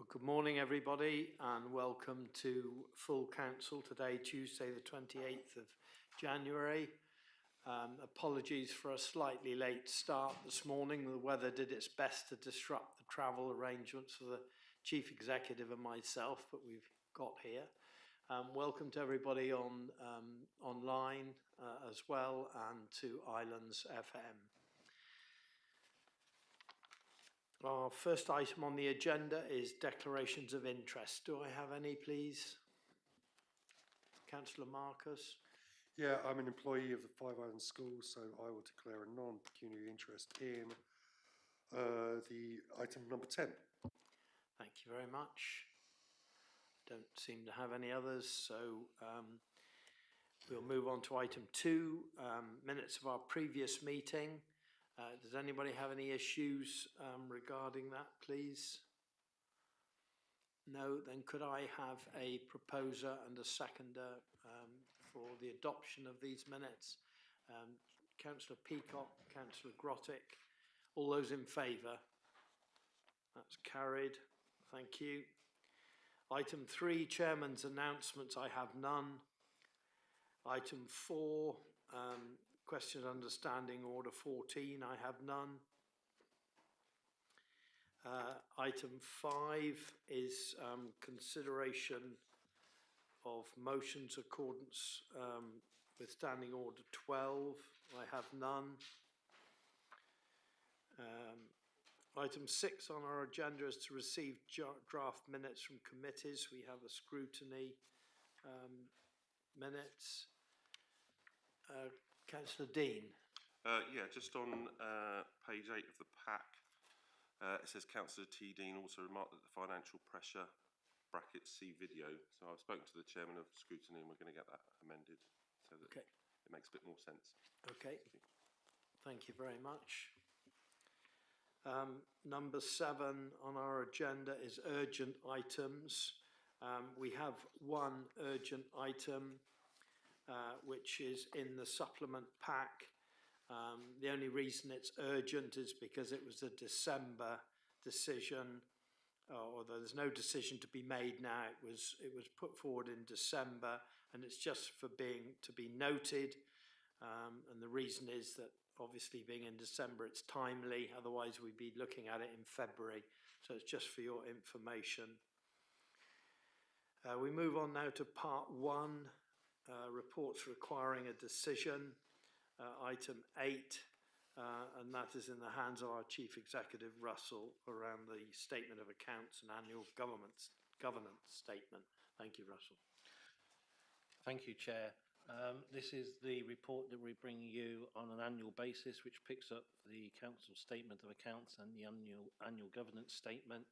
Well, good morning, everybody, and welcome to full council today, Tuesday, the 28th of January. Apologies for a slightly late start this morning. The weather did its best to disrupt the travel arrangements for the Chief Executive and myself, but we've got here. Welcome to everybody online as well, and to Islands FM. Our first item on the agenda is declarations of interest. Do I have any, please? Councillor Marcus. Yeah, I'm an employee of the Five Islands School, so I will declare a non-pecuniary interest in the item number 10. Thank you very much. Don't seem to have any others, so we'll move on to item 2, minutes of our previous meeting. Does anybody have any issues regarding that, please? No, then could I have a proposer and a seconder for the adoption of these minutes? Councillor Peacock, Councillor Grottick, all those in favour? That's carried. Thank you. Item 3, Chairman's announcements. I have none. Item 4, question understanding order 14. I have none. Item 5 is consideration of motions accordance with Standing Order 12. I have none. Item 6 on our agenda is to receive draft minutes from committees. We have a scrutiny minutes. Councillor Dean. Yeah, just on page 8 of the pack, it says Councillor T. Dean also remarked that the financial pressure brackets see video. So I've spoken to the chairman of scrutiny and we're going to get that amended so that it makes a bit more sense. Okay, thank you very much. Number 7 on our agenda is urgent items. We have one urgent item which is in the supplement pack. The only reason it's urgent is because it was a December decision, or there's no decision to be made now. It was put forward in December, and it's just for to be noted. And the reason is that obviously being in December, it's timely. Otherwise, we'd be looking at it in February. So it's just for your information. We move on now to part 1, reports requiring a decision. Item 8, and that is in the hands of our Chief Executive, Russell, around the Statement of Accounts and Annual Governance Statement. Thank you, Russell. Thank you, Chair. This is the report that we bring you on an annual basis, which picks up the Council Statement of Accounts and the Annual Governance Statement.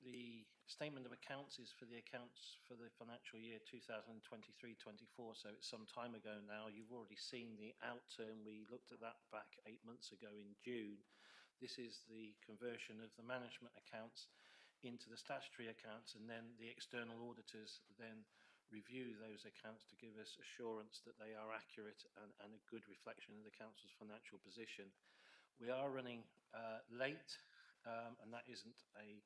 The Statement of Accounts is for the accounts for the financial year 2023-24, so it's some time ago now. You've already seen the outturn. We looked at that back 8 months ago in June. This is the conversion of the management accounts into the statutory accounts, and then the external auditors then review those accounts to give us assurance that they are accurate and a good reflection of the council's financial position. We are running late, and that isn't a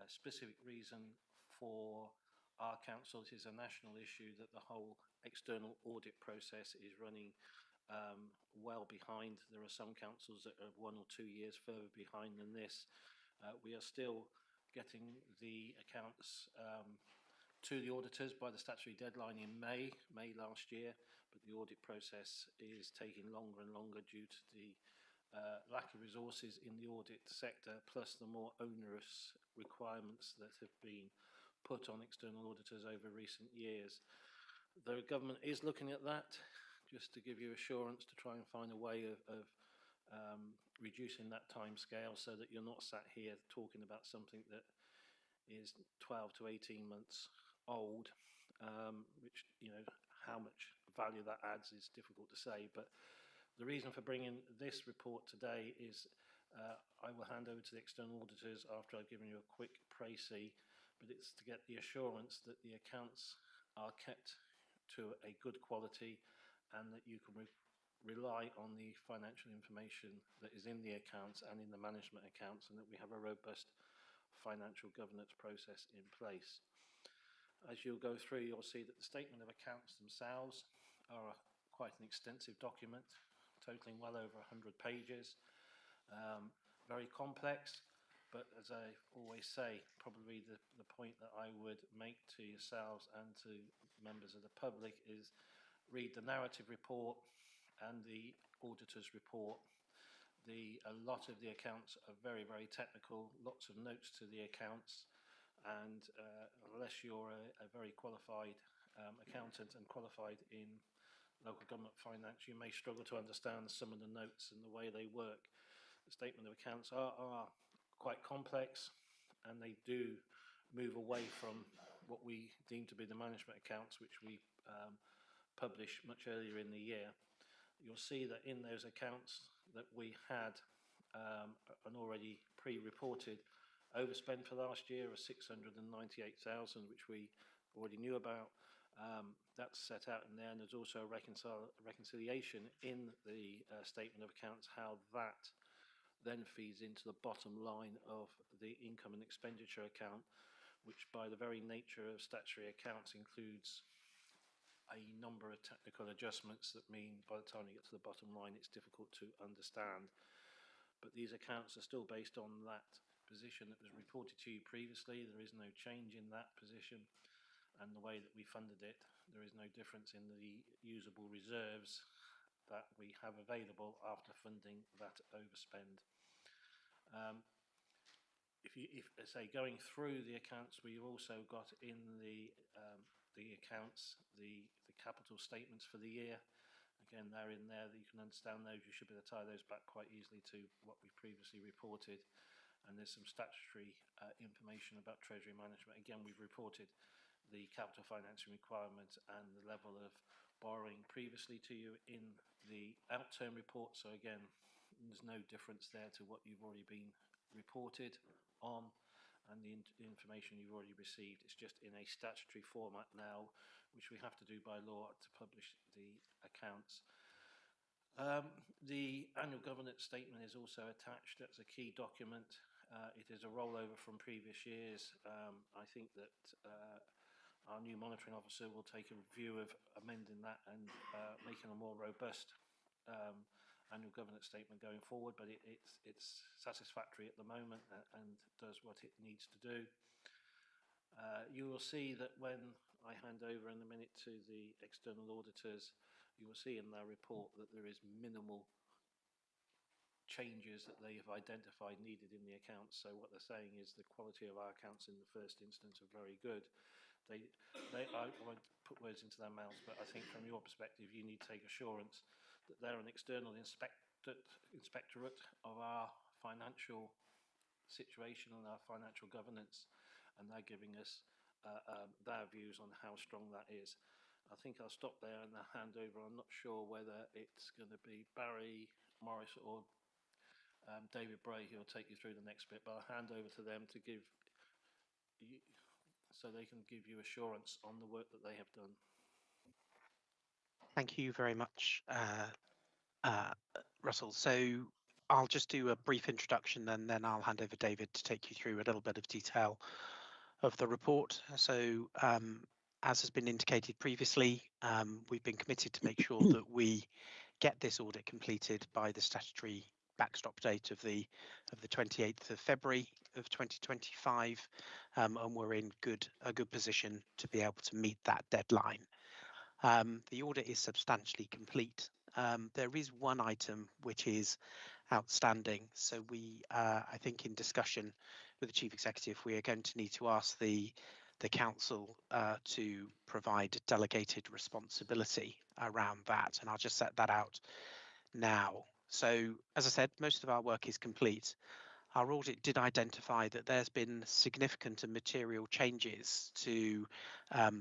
specific reason for our council. It is a national issue that the whole external audit process is running well behind. There are some councils that are 1 or 2 years further behind than this. We are still getting the accounts to the auditors by the statutory deadline in May last year, but the audit process is taking longer and longer due to the lack of resources in the audit sector, plus the more onerous requirements that have been put on external auditors over recent years. The government is looking at that, just to give you assurance, to try and find a way of reducing that time scale so that you're not sat here talking about something that is 12 to 18 months old, which, you know, how much value that adds is difficult to say. But the reason for bringing this report today is I will hand over to the external auditors after I've given you a quick précis, but it's to get the assurance that the accounts are kept to a good quality and that you can rely on the financial information that is in the accounts and in the management accounts, and that we have a robust financial governance process in place. As you'll go through, you'll see that the statement of accounts themselves are quite an extensive document, totaling well over 100 pages, very complex. But as I always say, probably the point that I would make to yourselves and to members of the public is read the narrative report and the auditor's report. A lot of the accounts are very, very technical, lots of notes to the accounts, and unless you're a very qualified accountant and qualified in local government finance, you may struggle to understand some of the notes and the way they work. The statement of accounts are quite complex, and they do move away from what we deem to be the management accounts, which we published much earlier in the year. You'll see that in those accounts that we had an already pre-reported overspend for last year of 698,000, which we already knew about. That's set out in there, and there's also a reconciliation in the statement of accounts, how that then feeds into the bottom line of the income and expenditure account, which by the very nature of statutory accounts includes a number of technical adjustments that mean by the time you get to the bottom line it's difficult to understand. But these accounts are still based on that position that was reported to you previously. There is no change in that position, and the way that we funded it, there is no difference in the usable reserves that we have available after funding that overspend. If I say, going through the accounts, we've also got in the accounts the capital statements for the year. Again, they're in there, that you can understand those. You should be able to tie those back quite easily to what we've previously reported. And there's some statutory information about treasury management. Again, we've reported the capital financing requirement and the level of borrowing previously to you in the outturn report. So again, there's no difference there to what you've already been reported on, and the information you've already received. It's just in a statutory format now, which we have to do by law to publish the accounts. The annual governance statement is also attached. That's a key document. It is a rollover from previous years. I think that our new monitoring officer will take a view of amending that and making a more robust annual governance statement going forward, but it's satisfactory at the moment and does what it needs to do. You will see that when I hand over in a minute to the external auditors, you will see in their report that there is minimal changes that they have identified needed in the accounts. So what they're saying is the quality of our accounts in the first instance are very good. I won't put words into their mouths, but I think from your perspective, you need to take assurance that they're an external inspectorate of our financial situation and our financial governance, and they're giving us their views on how strong that is. I think I'll stop there and I'll hand over. I'm not sure whether it's going to be Barry Morris or David Bray who will take you through the next bit, but I'll hand over to them to give you, so they can give you assurance on the work that they have done. Thank you very much, Russell. So I'll just do a brief introduction and then I'll hand over David to take you through a little bit of detail of the report. So as has been indicated previously, we've been committed to make sure that we get this audit completed by the statutory backstop date of the 28th of February of 2025, and we're in a good position to be able to meet that deadline. The audit is substantially complete. There is one item which is outstanding. So I think in discussion with the Chief Executive, we are going to need to ask the Council to provide delegated responsibility around that. And I'll just set that out now. So as I said, most of our work is complete. Our audit did identify that there's been significant and material changes to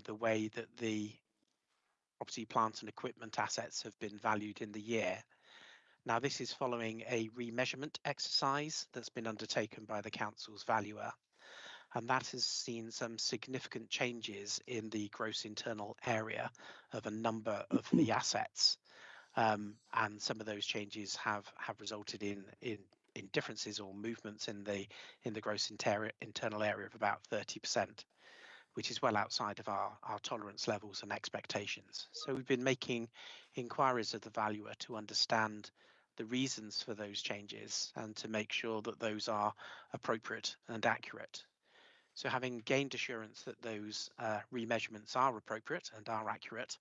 the way that the property, plant and equipment assets have been valued in the year. Now, this is following a remeasurement exercise that's been undertaken by the Council's valuer, and that has seen some significant changes in the gross internal area of a number of the assets. and some of those changes have resulted in differences or movements in the gross internal area of about 30%, which is well outside of our tolerance levels and expectations. So we've been making inquiries of the valuer to understand the reasons for those changes and to make sure that those are appropriate and accurate. So having gained assurance that those remeasurements are appropriate and are accurate,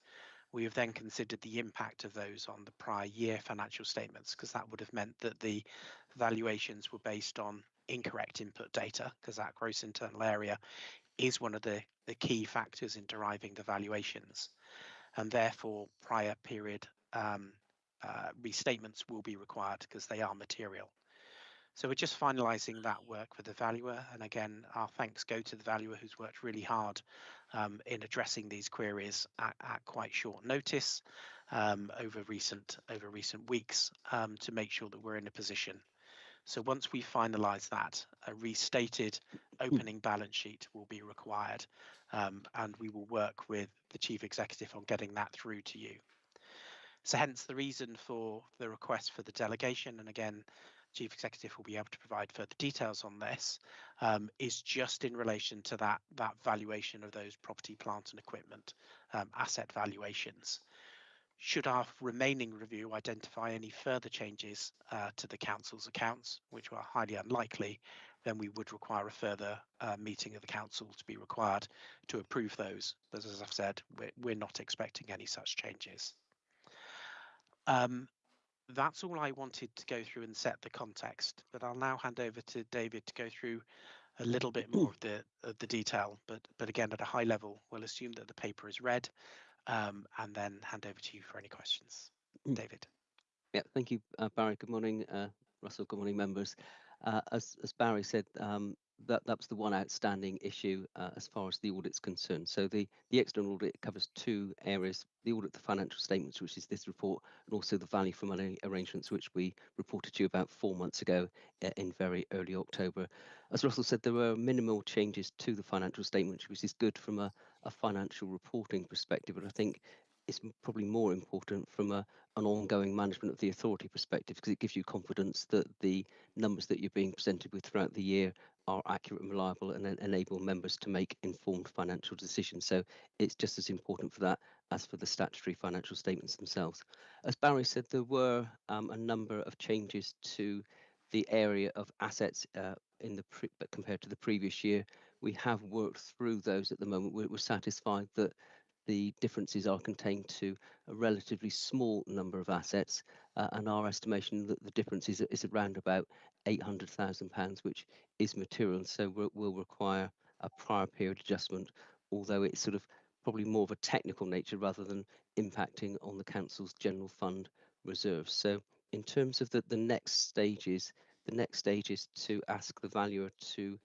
we have then considered the impact of those on the prior year financial statements, because that would have meant that the valuations were based on incorrect input data, because that gross internal area is one of the key factors in deriving the valuations, and therefore prior period restatements will be required because they are material. So we're just finalising that work with the valuer, and again, our thanks go to the valuer who's worked really hard in addressing these queries at quite short notice over recent weeks to make sure that we're in a position. So once we finalise that, a restated opening balance sheet will be required, and we will work with the Chief Executive on getting that through to you. So hence the reason for the request for the delegation, and again, Chief Executive will be able to provide further details on this, is just in relation to that valuation of those property, plant and equipment asset valuations. Should our remaining review identify any further changes to the council's accounts, which are highly unlikely, then we would require a further meeting of the council to be required to approve those. But as I've said, we're not expecting any such changes. That's all I wanted to go through and set the context, but I'll now hand over to David to go through a little bit more of the detail. But again, at a high level, we'll assume that the paper is read, and then hand over to you for any questions. David. Yeah, thank you, Barry. Good morning, Russell. Good morning, members. As Barry said, that was the one outstanding issue as far as the audit's concerned. So the external audit covers two areas: the audit of the financial statements, which is this report, and also the value for money arrangements, which we reported to you about 4 months ago in very early October. As Russell said, there were minimal changes to the financial statements, which is good from a financial reporting perspective, but I think it's probably more important from an ongoing management of the authority perspective, because it gives you confidence that the numbers that you're being presented with throughout the year are accurate and reliable and enable members to make informed financial decisions. So it's just as important for that as for the statutory financial statements themselves. As Barry said, there were a number of changes to the area of assets compared to the previous year. We have worked through those at the moment. We're satisfied that the differences are contained to a relatively small number of assets, and our estimation that the difference is around about £800,000, which is material, and so will require a prior period adjustment, although it's sort of probably more of a technical nature rather than impacting on the council's general fund reserves. So in terms of the next stages, the next stage is to ask the valuer to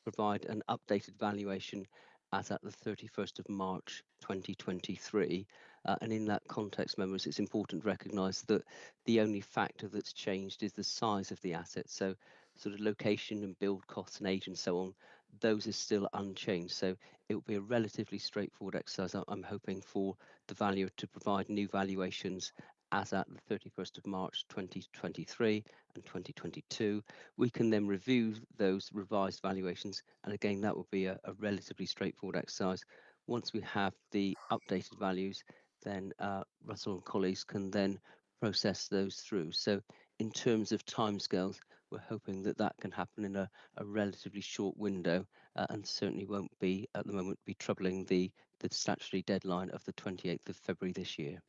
provide an updated valuation as at the 31st of March 2023. And in that context, members, it's important to recognise that the only factor that's changed is the size of the asset. So sort of location and build costs and age and so on, those are still unchanged. So it will be a relatively straightforward exercise. I'm hoping for the valuer to provide new valuations as at the 31st of March 2023 and 2022. We can then review those revised valuations, and again that will be a relatively straightforward exercise. Once we have the updated values, then Russell and colleagues can then process those through. So in terms of timescales, we're hoping that that can happen in a relatively short window, and certainly won't be at the moment be troubling the statutory deadline of the 28th of February this year.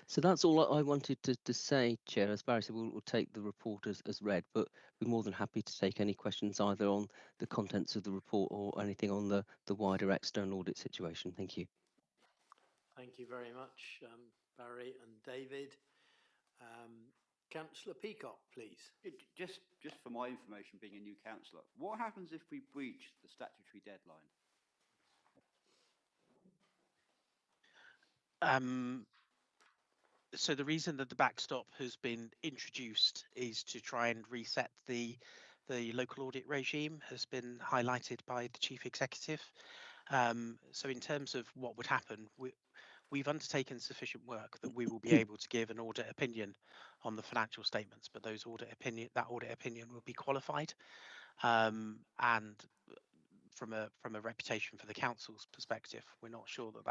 So that's all I wanted to say, Chair. As Barry said, we'll take the report as read, but we're more than happy to take any questions either on the contents of the report or anything on the wider external audit situation. Thank you. Thank you very much, Barry and David. Councillor Peacock, please. Just for my information, being a new councillor, what happens if we breach the statutory deadline? So the reason that the backstop has been introduced is to try and reset the local audit regime, has been highlighted by the Chief Executive. So in terms of what would happen, we've undertaken sufficient work that we will be able to give an audit opinion on the financial statements, but that audit opinion will be qualified. And from a reputation for the council's perspective, we're not sure that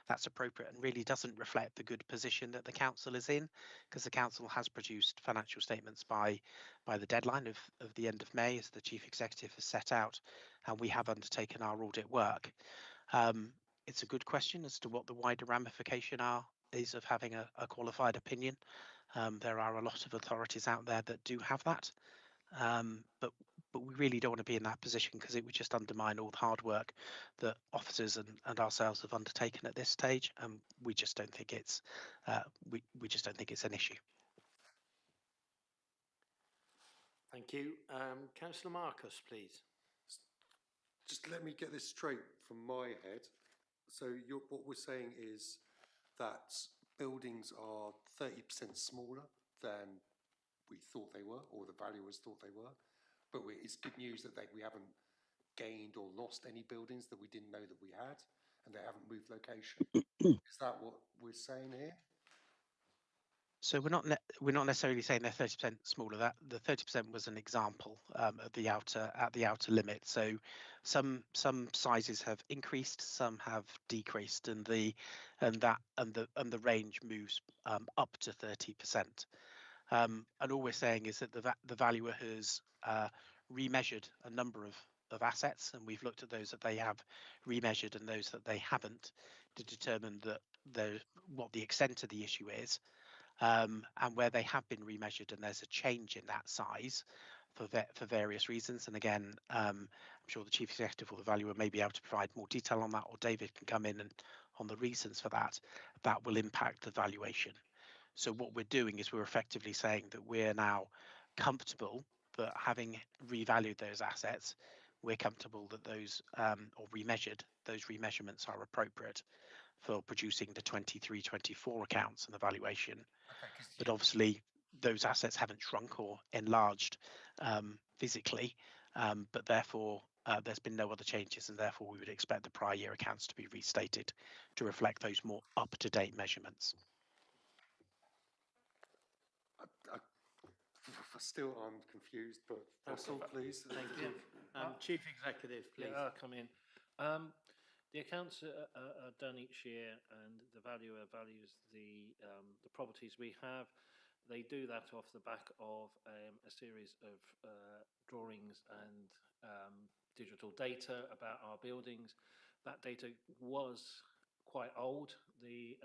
that's appropriate and really doesn't reflect the good position that the council is in, because the council has produced financial statements by the deadline of the end of May, as the chief executive has set out, and we have undertaken our audit work. It's a good question as to what the wider ramification is of having a qualified opinion. There are a lot of authorities out there that do have that, but we really don't want to be in that position, because it would just undermine all the hard work that officers and ourselves have undertaken at this stage, and we just don't think it's we just don't think it's an issue. Thank you. Councillor Marcus, please. Just let me get this straight from my head. So what we're saying is that buildings are 30% smaller than we thought they were, or the valuers thought they were. But it's good news that we haven't gained or lost any buildings that we didn't know that we had, and they haven't moved location. Is that what we're saying here? So we're not necessarily saying they're 30% smaller. That the 30% was an example at the outer limit. So some sizes have increased, some have decreased, and the range moves up to 30%. And all we're saying is that the valuer has remeasured a number of assets, and we've looked at those that they have remeasured and those that they haven't, to determine what the extent of the issue is. And where they have been remeasured and there's a change in that size for various reasons. And again, I'm sure the chief executive or the valuer may be able to provide more detail on that, or David can come in and on the reasons for that will impact the valuation. So what we're doing is we're effectively saying that we're now comfortable that, having revalued those assets, we're comfortable that those or remeasured, those remeasurements are appropriate for producing the 23-24 accounts and the valuation. Okay, but obviously those assets haven't shrunk or enlarged physically, but therefore there's been no other changes, and therefore we would expect the prior year accounts to be restated to reflect those more up-to-date measurements. Still, I'm confused, but Russell, please. Thank you. Chief Executive, please. Yeah, I'll come in. The accounts are done each year, and the valuer values the properties we have. They do that off the back of a series of drawings and digital data about our buildings. That data was quite old. The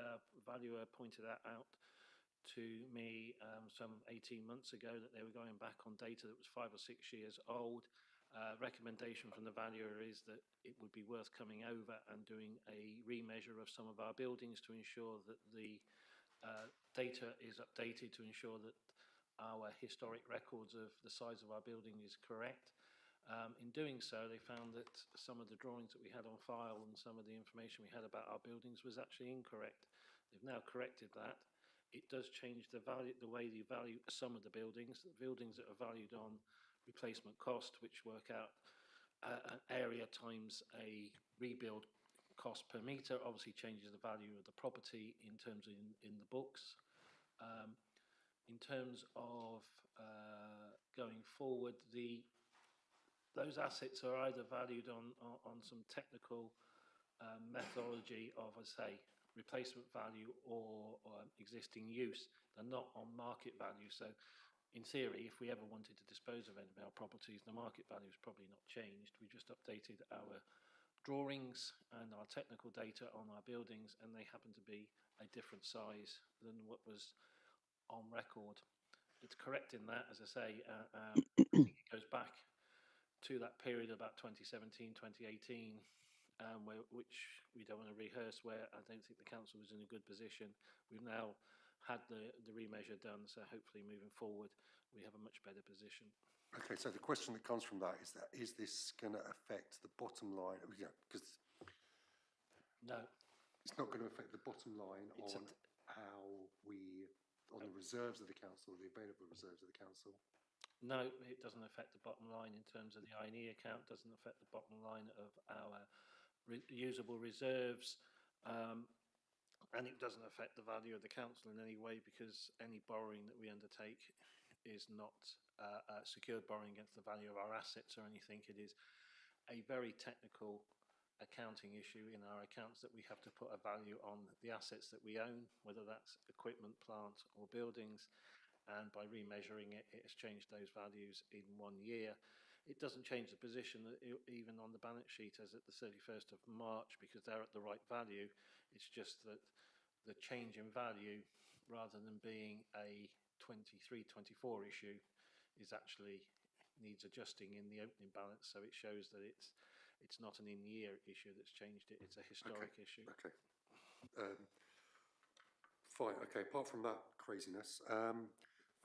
valuer pointed that out to me some 18 months ago, that they were going back on data that was 5 or 6 years old. Recommendation from the valuer is that it would be worth coming over and doing a remeasure of some of our buildings to ensure that the data is updated, to ensure that our historic records of the size of our building is correct. In doing so, they found that some of the drawings that we had on file and some of the information we had about our buildings was actually incorrect. They've now corrected that. It does change the way you value some of the buildings. The buildings that are valued on replacement cost, which work out an area times a rebuild cost per metre, obviously changes the value of the property in terms of in the books. In terms of going forward, those assets are either valued on some technical methodology of, I say, replacement value or existing use. They're not on market value. So in theory, if we ever wanted to dispose of any of our properties, the market value has probably not changed. We just updated our drawings and our technical data on our buildings, and they happen to be a different size than what was on record. It's correct in that, as I say, I think it goes back to that period about 2017, 2018, which we don't want to rehearse, where I don't think the council was in a good position. We've now had the remeasure done, so hopefully moving forward we have a much better position. Okay, so the question that comes from that is this going to affect the bottom line? Yeah, because no, it's not going to affect the bottom line on the reserves of the council, the available reserves of the council. No, it doesn't affect the bottom line in terms of the I&E account, doesn't affect the bottom line of our usable reserves. And it doesn't affect the value of the council in any way, because any borrowing that we undertake is not secured borrowing against the value of our assets or anything. It is a very technical accounting issue in our accounts that we have to put a value on the assets that we own, whether that's equipment, plant or buildings, and by remeasuring it, it has changed those values in 1 year. It doesn't change the position even on the balance sheet as at the 31st of March, because they're at the right value. It's just that the change in value, rather than being a 23-24 issue, is actually needs adjusting in the opening balance, so it shows that it's not an in-year issue that's changed it, it's a historic issue. Okay. Fine, okay, apart from that craziness,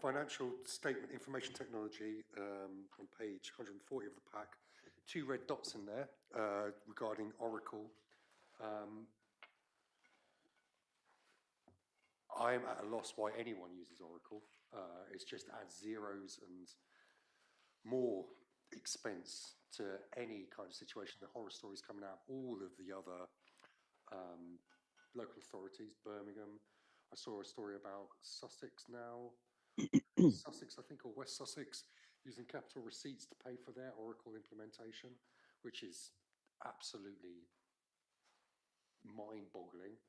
financial statement information technology, on page 140 of the pack, 2 red dots in there, regarding Oracle. I'm at a loss why anyone uses Oracle. It just adds zeros and more expense to any kind of situation. The horror stories coming out, all of the other local authorities, Birmingham. I saw a story about Sussex now, Sussex, I think, or West Sussex, using capital receipts to pay for their Oracle implementation, which is absolutely mind-boggling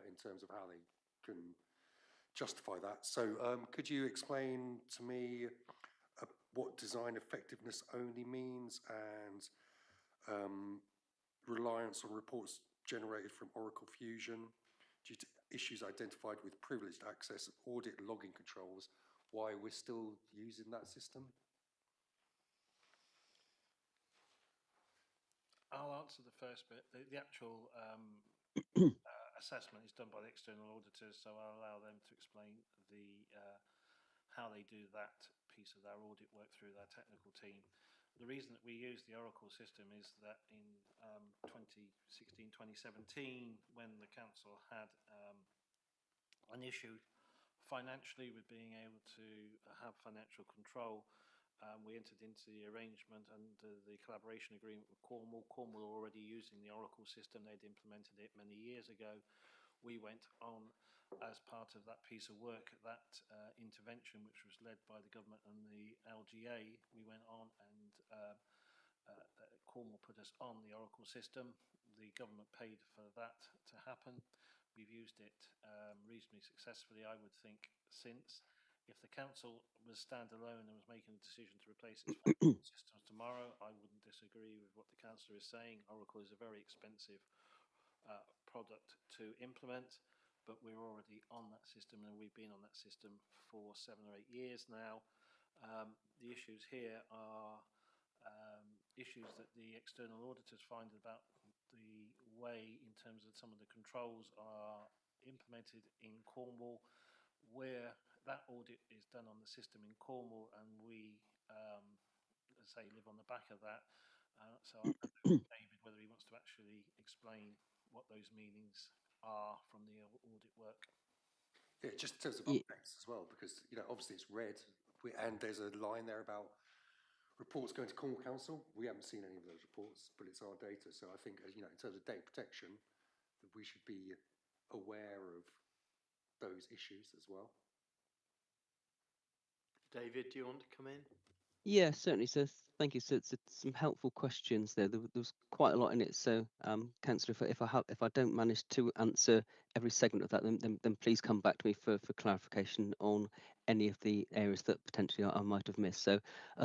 in terms of how they can justify that. So could you explain to me what design effectiveness only means, and reliance on reports generated from Oracle Fusion due to issues identified with privileged access, audit logging controls, why we're still using that system? I'll answer the first bit. The actual assessment is done by the external auditors, so I'll allow them to explain how they do that piece of their audit work through their technical team. The reason that we use the Oracle system is that in 2016-2017, when the council had an issue financially with being able to have financial control, we entered into the arrangement and the collaboration agreement with Cornwall. Cornwall were already using the Oracle system. They'd implemented it many years ago. We went on as part of that piece of work, that intervention, which was led by the government and the LGA. We went on and Cornwall put us on the Oracle system. The government paid for that to happen. We've used it reasonably successfully, I would think, since. If the council was standalone and was making a decision to replace its systems tomorrow, I wouldn't disagree with what the councillor is saying. Oracle is a very expensive product to implement, but we're already on that system, and we've been on that system for 7 or 8 years now. The issues here are issues that the external auditors find about the way in terms of some of the controls are implemented in Cornwall, where that audit is done on the system in Cornwall, and we, let's say, live on the back of that. So I don't know, David, whether he wants to actually explain what those meanings are from the audit work. Yeah, just in terms of updates as well, because obviously it's red, and there's a line there about reports going to Cornwall Council. We haven't seen any of those reports, but it's our data. So I think, in terms of data protection, that we should be aware of those issues as well. David, do you want to come in? Yeah, certainly. So thank you. So it's some helpful questions there. There was quite a lot in it. So, Councillor, if I don't manage to answer every segment of that, then please come back to me for clarification on any of the areas that potentially I might have missed. So,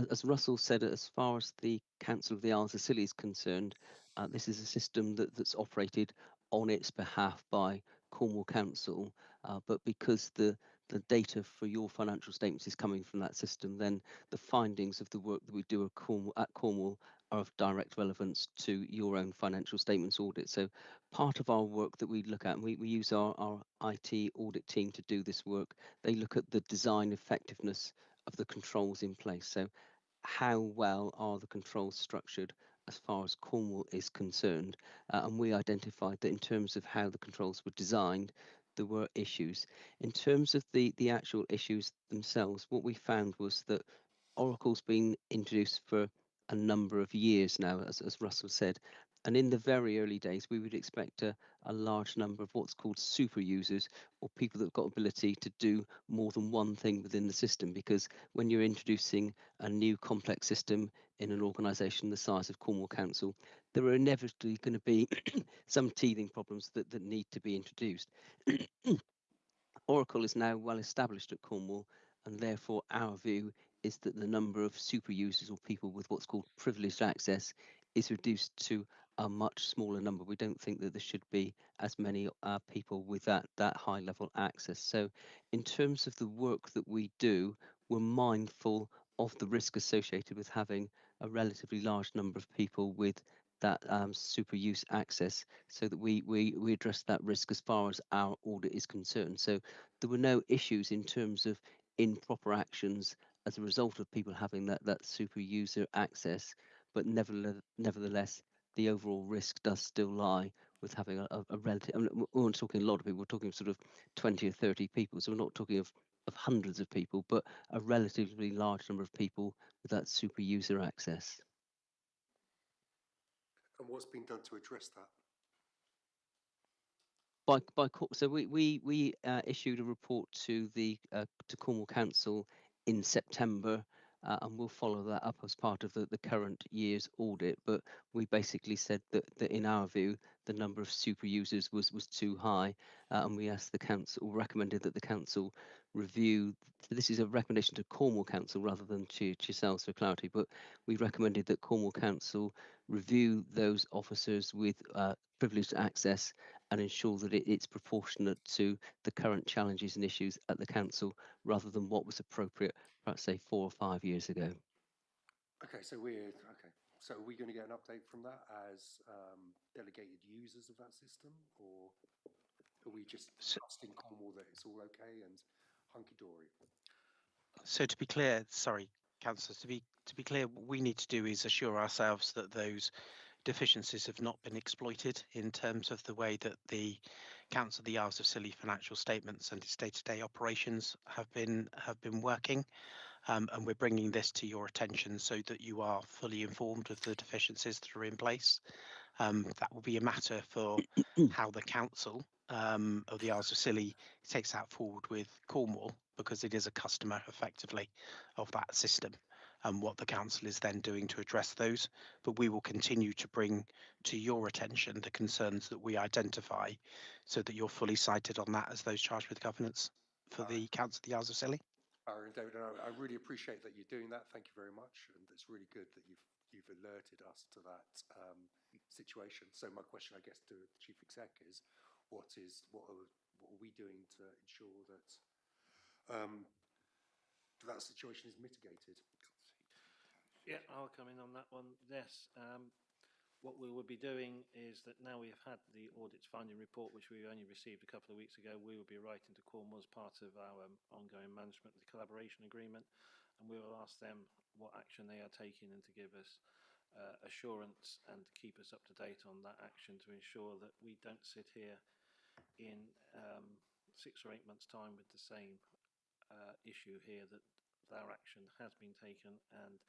as Russell said, as far as the Council of the Isles of Scilly is concerned, this is a system that's operated on its behalf by Cornwall Council, but because the data for your financial statements is coming from that system, then the findings of the work that we do at Cornwall are of direct relevance to your own financial statements audit. So part of our work that we look at, and we use our IT audit team to do this work, they look at the design effectiveness of the controls in place. So how well are the controls structured as far as Cornwall is concerned? And we identified that in terms of how the controls were designed, there were issues. In terms of the actual issues themselves, what we found was that Oracle's been introduced for a number of years now, as Russell said. And in the very early days, we would expect a large number of what's called super users, or people that have got ability to do more than one thing within the system. Because when you're introducing a new complex system in an organisation the size of Cornwall Council, there are inevitably going to be some teething problems that need to be introduced. Oracle is now well established at Cornwall, and therefore our view is that the number of super users or people with what's called privileged access is reduced to a much smaller number. We don't think that there should be as many people with that high level access. So in terms of the work that we do, we're mindful of the risk associated with having a relatively large number of people with that super use access, so that we address that risk as far as our audit is concerned. So there were no issues in terms of improper actions as a result of people having that super user access, but nevertheless, the overall risk does still lie with having a relative. I mean, we're not talking a lot of people, we're talking sort of 20 or 30 people, so we're not talking of hundreds of people, but a relatively large number of people with that super user access. And what's been done to address that? So we issued a report to to Cornwall Council in September, and we'll follow that up as part of the current year's audit. But we basically said that in our view, the number of super users was too high, and we asked the council, or recommended that the council review. This is a recommendation to Cornwall Council rather than to yourselves for clarity, but we recommended that Cornwall Council review those officers with privileged access and ensure that it's proportionate to the current challenges and issues at the council, rather than what was appropriate, perhaps say 4 or 5 years ago. Okay, so we're So are we going to get an update from that as delegated users of that system, or are we just trusting Cornwall that it's all okay and hunky dory? So to be clear, sorry, councillors, to be clear, what we need to do is assure ourselves that those deficiencies have not been exploited in terms of the way that the Council of the Isles of Scilly financial statements and its day-to-day operations have been working, and we're bringing this to your attention so that you are fully informed of the deficiencies that are in place. That will be a matter for how the Council of the Isles of Scilly takes that forward with Cornwall, because it is a customer effectively of that system, and what the council is then doing to address those. But we will continue to bring to your attention the concerns that we identify, so that you're fully cited on that as those charged with governance for the Council of the Isles of Scilly. Aaron, David, I really appreciate that you're doing that. Thank you very much, and it's really good that you've alerted us to that situation. So my question, I guess, to the Chief Exec is, what are we doing to ensure that that situation is mitigated? Yeah, I'll come in on that one. Yes, what we will be doing is that now we have had the audit's finding report, which we only received a couple of weeks ago, we will be writing to Cornwall as part of our ongoing management of the collaboration agreement, and we will ask them what action they are taking and to give us assurance and to keep us up to date on that action, to ensure that we don't sit here in 6 or 8 months' time with the same issue here, that our action has been taken and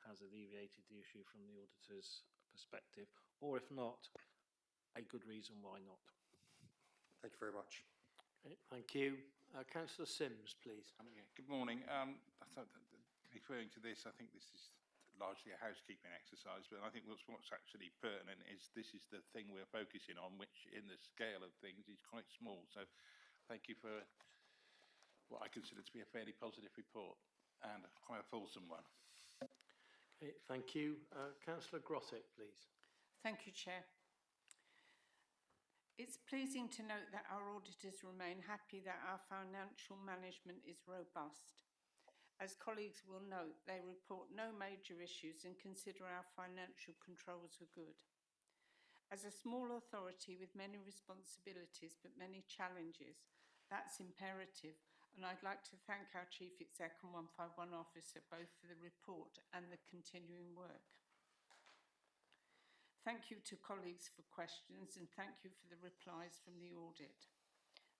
has alleviated the issue from the auditor's perspective, or if not, a good reason why not. Thank you very much. Okay, thank you. Councillor Sims, please. Yeah, good morning. Referring to this, I think this is largely a housekeeping exercise, but I think what's actually pertinent is this is the thing we're focusing on, which in the scale of things is quite small. So thank you for what I consider to be a fairly positive report and quite a fulsome one. Okay, thank you. Councillor Grottick, please. Thank you, Chair. It's pleasing to note that our auditors remain happy that our financial management is robust. As colleagues will note, they report no major issues and consider our financial controls are good. As a small authority with many responsibilities but many challenges, that's imperative, and I'd like to thank our Chief Exec and 151 officer both for the report and the continuing work. Thank you to colleagues for questions, and thank you for the replies from the audit.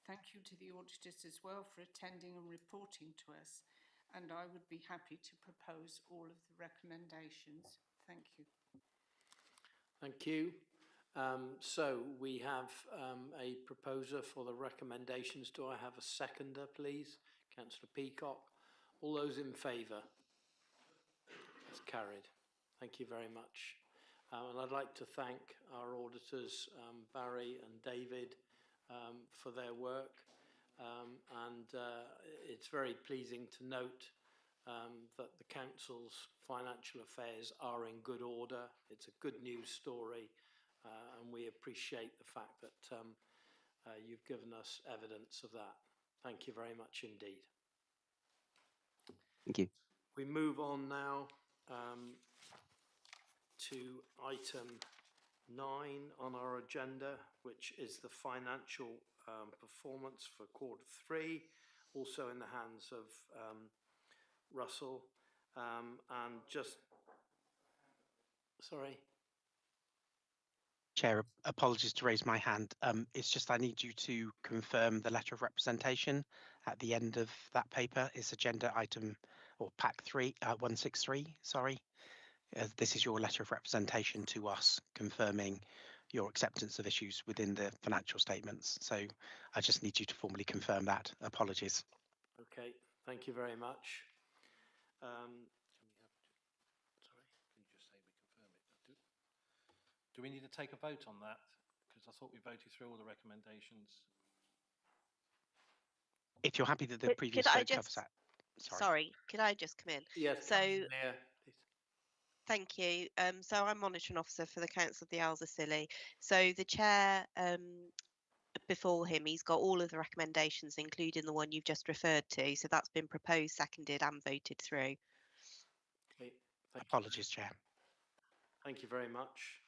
Thank you to the auditors as well for attending and reporting to us, and I would be happy to propose all of the recommendations. Thank you. Thank you. So we have a proposer for the recommendations. Do I have a seconder, please? Councillor Peacock. All those in favour? It's carried. Thank you very much. And I'd like to thank our auditors, Barry and David, for their work. It's very pleasing to note that the council's financial affairs are in good order. It's a good news story, and we appreciate the fact that you've given us evidence of that. Thank you very much indeed. Thank you. We move on now to item 9 on our agenda, which is the financial performance for Q3, also in the hands of Russell. And just, sorry. Chair, apologies to raise my hand. It's just I need you to confirm the letter of representation at the end of that paper. It's agenda item or pack 163, sorry. This is your letter of representation to us confirming your acceptance of issues within the financial statements. So I just need you to formally confirm that. Apologies. Okay, thank you very much. Do we need to take a vote on that? Because I thought we voted through all the recommendations. If you're happy that the previous vote covers that. Sorry, could I just come in? Yes. So, Mayor, please. thank you. So I'm monitoring officer for the Council of the Isles of Scilly. So the chair, before him, he's got all of the recommendations, including the one you've just referred to. So that's been proposed, seconded, and voted through. Okay, apologies, Chair. Thank you very much.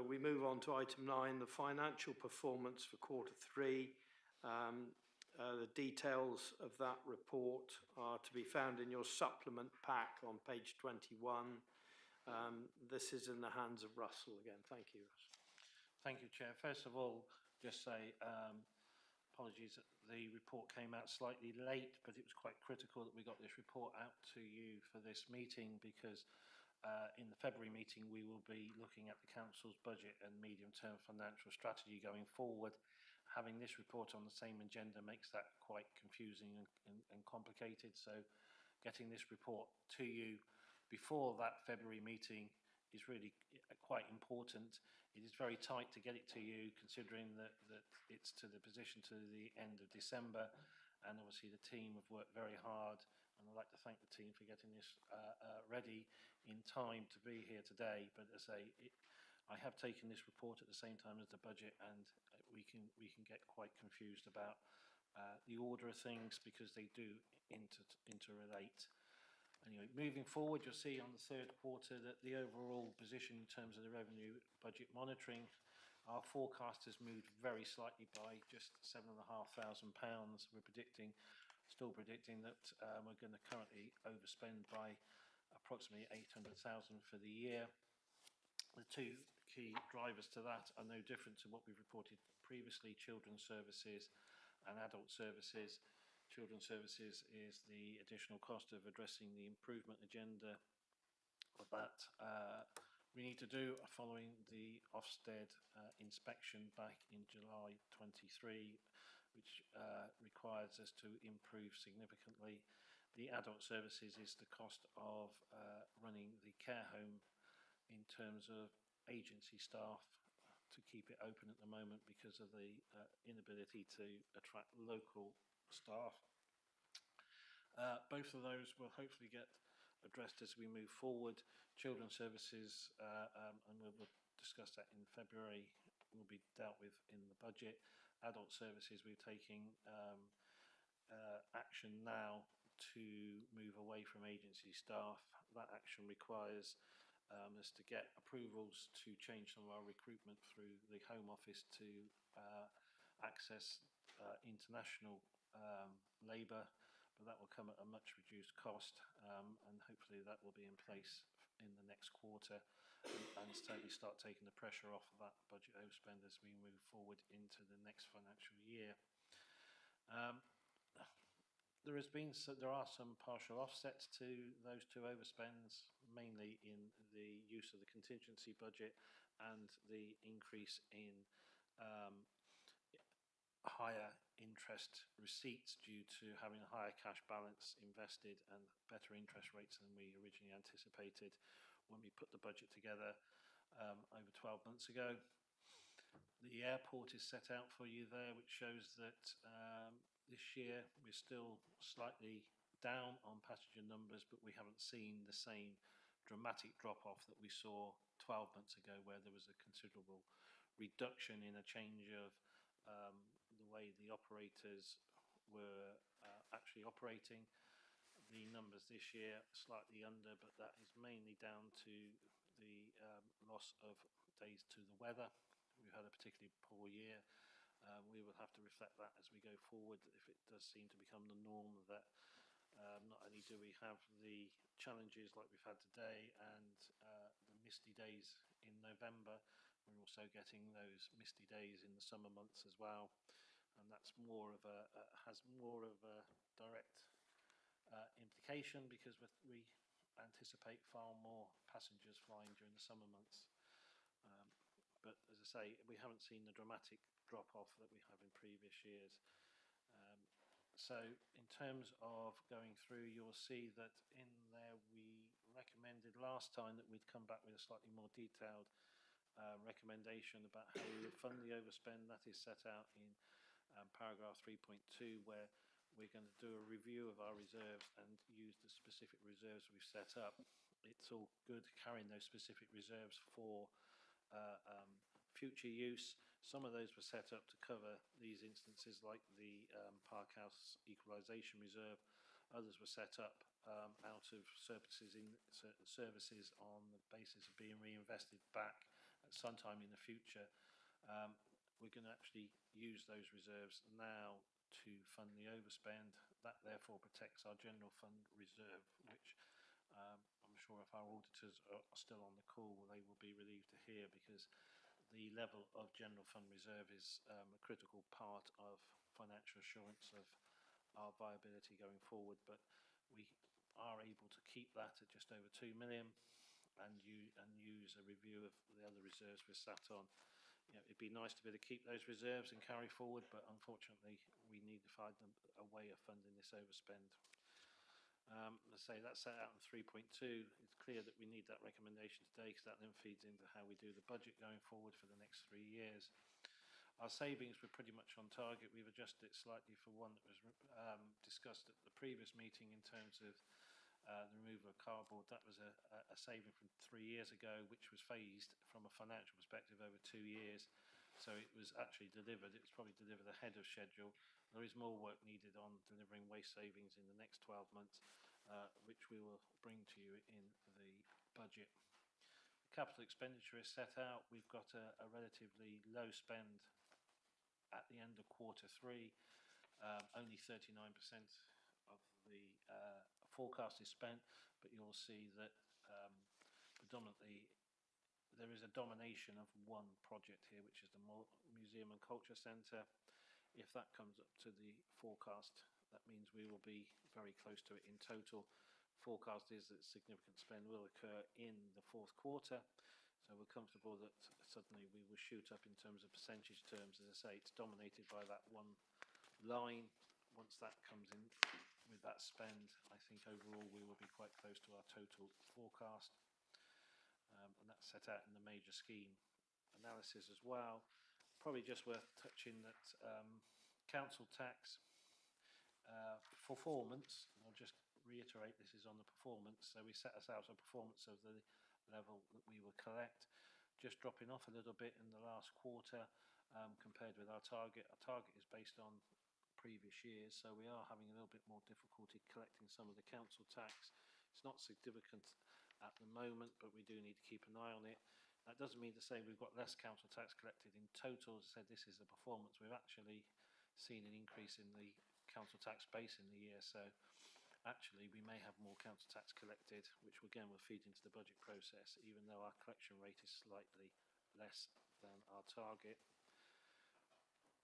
We move on to item 9, the financial performance for Q3. The details of that report are to be found in your supplement pack on page 21. This is in the hands of Russell again. Thank you, Russell. Thank you, Chair. First of all, just say apologies that the report came out slightly late, but it was quite critical that we got this report out to you for this meeting because in the February meeting we will be looking at the Council's budget and medium-term financial strategy going forward. Having this report on the same agenda makes that quite confusing and complicated, so getting this report to you before that February meeting is really quite important. It is very tight to get it to you considering that it's to the position to the end of December, and obviously the team have worked very hard, and I'd like to thank the team for getting this ready in time to be here today. But as I say, I have taken this report at the same time as the budget, and we can get quite confused about the order of things because they do interrelate. Anyway, moving forward, you'll see on the Q3 that the overall position in terms of the revenue budget monitoring, our forecast has moved very slightly by just £7,500. We're still predicting that we're going to currently overspend by approximately 800,000 for the year. The two key drivers to that are no different to what we've reported previously: children's services and adult services. Children's services is the additional cost of addressing the improvement agenda that we need to do following the Ofsted inspection back in July 23, which requires us to improve significantly. The adult services is the cost of running the care home in terms of agency staff to keep it open at the moment because of the inability to attract local staff. Both of those will hopefully get addressed as we move forward. Children's services, and we'll discuss that in February, will be dealt with in the budget. Adult services, we're taking action now to move away from agency staff. That action requires us to get approvals to change some of our recruitment through the Home Office to access international labour, but that will come at a much reduced cost, and hopefully that will be in place in the next quarter and certainly start taking the pressure off of that budget overspend as we move forward into the next financial year. There are some partial offsets to those two overspends, mainly in the use of the contingency budget and the increase in higher interest receipts due to having a higher cash balance invested and better interest rates than we originally anticipated when we put the budget together over 12 months ago. The airport is set out for you there, which shows that this year we're still slightly down on passenger numbers, but we haven't seen the same dramatic drop-off that we saw 12 months ago, where there was a considerable reduction in a change of the way the operators were actually operating. The numbers this year are slightly under, but that is mainly down to the loss of days to the weather. We've had a particularly poor year. We will have to reflect that as we go forward if it does seem to become the norm that not only do we have the challenges like we've had today and the misty days in November, we're also getting those misty days in the summer months as well, and that's more of a has more of a direct implication because we anticipate far more passengers flying during the summer months. But as I say, we haven't seen the dramatic drop-off that we have in previous years. So in terms of going through, you'll see that in there we recommended last time that we'd come back with a slightly more detailed recommendation about how we would fund the overspend. That is set out in paragraph 3.2, where we're going to do a review of our reserves and use the specific reserves we've set up. It's all good carrying those specific reserves for future use. Some of those were set up to cover these instances like the Parkhouse Equalisation Reserve. Others were set up out of surpluses in certain services on the basis of being reinvested back at some time in the future. We're going to actually use those reserves now to fund the overspend. That therefore protects our general fund reserve, which I'm sure if our auditors are still on the call, they will be relieved to hear, because the level of general fund reserve is a critical part of financial assurance of our viability going forward. But we are able to keep that at just over 2 million and use a review of the other reserves we're sat on. You know, it'd be nice to be able to keep those reserves and carry forward, but unfortunately we need to find a way of funding this overspend. Let's say that's set out in 3.2. It's clear that we need that recommendation today, because that then feeds into how we do the budget going forward for the next 3 years. Our savings were pretty much on target. We've adjusted it slightly for one that was discussed at the previous meeting in terms of the removal of cardboard. That was a saving from 3 years ago, which was phased from a financial perspective over 2 years. So it was actually delivered. It was probably delivered ahead of schedule. There is more work needed on delivering waste savings in the next 12 months, which we will bring to you in the budget. Capital expenditure is set out. We've got a relatively low spend at the end of Q3. Only 39% of the forecast is spent, but you'll see that predominantly there is a domination of one project here, which is the Museum and Culture Centre. If that comes up to the forecast, that means we will be very close to it in total. Forecast is that significant spend will occur in the fourth quarter, so we're comfortable that suddenly we will shoot up in terms of percentage terms. As I say, it's dominated by that one line. Once that comes in with that spend, I think overall we will be quite close to our total forecast, and that's set out in the major scheme analysis as well. Probably just worth touching that council tax performance, and I'll just reiterate this is on the performance. So we set ourselves a performance of the level that we will collect, just dropping off a little bit in the last quarter compared with our target. Our target is based on previous years, so we are having a little bit more difficulty collecting some of the council tax. It's not significant at the moment, but we do need to keep an eye on it. That doesn't mean to say we've got less council tax collected in total. As I said, this is the performance. We've actually seen an increase in the council tax base in the year, so actually we may have more council tax collected, which again will feed into the budget process, even though our collection rate is slightly less than our target.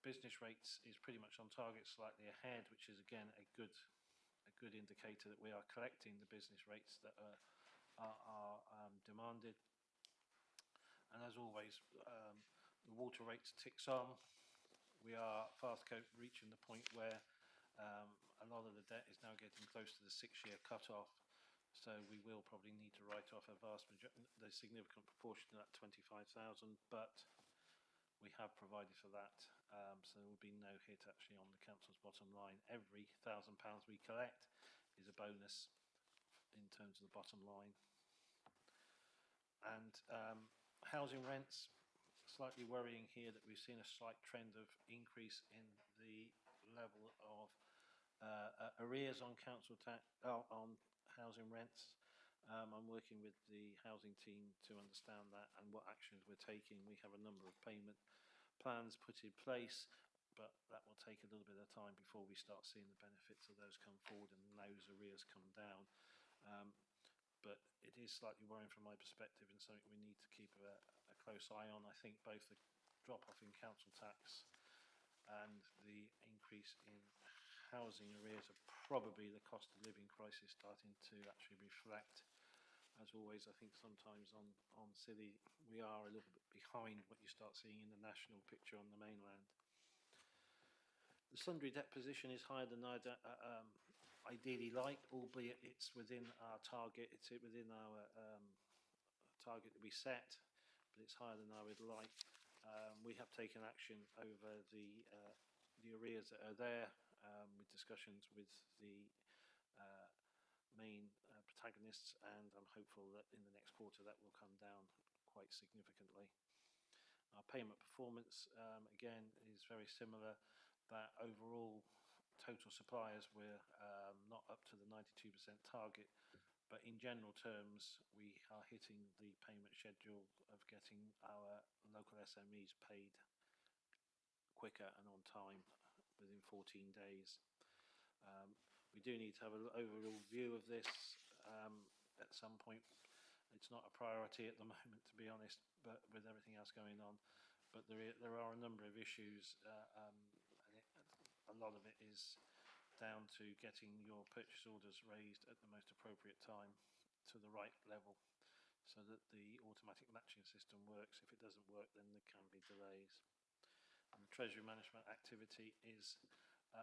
Business rates is pretty much on target, slightly ahead, which is again a good indicator that we are collecting the business rates that are are demanded. And as always, the water rates ticks on. We are fast reaching the point where a lot of the debt is now getting close to the 6-year cut-off. So we will probably need to write off the significant proportion of that 25,000, but we have provided for that. So there will be no hit actually on the council's bottom line. Every £1,000 we collect is a bonus in terms of the bottom line. And housing rents, slightly worrying here that we've seen a slight trend of increase in the level of arrears on council tax, on housing rents. I'm working with the housing team to understand that and what actions we're taking. We have a number of payment plans put in place, but that will take a little bit of time before we start seeing the benefits of those come forward and those arrears come down. But it is slightly worrying from my perspective and something we need to keep a close eye on. I think both the drop-off in council tax and the increase in housing arrears are probably the cost of living crisis starting to actually reflect. As always, I think sometimes on Scilly we are a little bit behind what you start seeing in the national picture on the mainland. The sundry debt position is higher than I'd ideally like, albeit it's within our target. It's within our target that we set, but it's higher than I would like. We have taken action over the arrears that are there, with discussions with the main protagonists, and I'm hopeful that in the next quarter that will come down quite significantly. Our payment performance, again, is very similar. That overall total suppliers, we're not up to the 92% target, but in general terms, we are hitting the payment schedule of getting our local SMEs paid quicker and on time within 14 days. We do need to have an overall view of this at some point. It's not a priority at the moment, to be honest, but with everything else going on. But there are a number of issues. A lot of it is down to getting your purchase orders raised at the most appropriate time to the right level so that the automatic matching system works. If it doesn't work, then there can be delays. And the treasury management activity is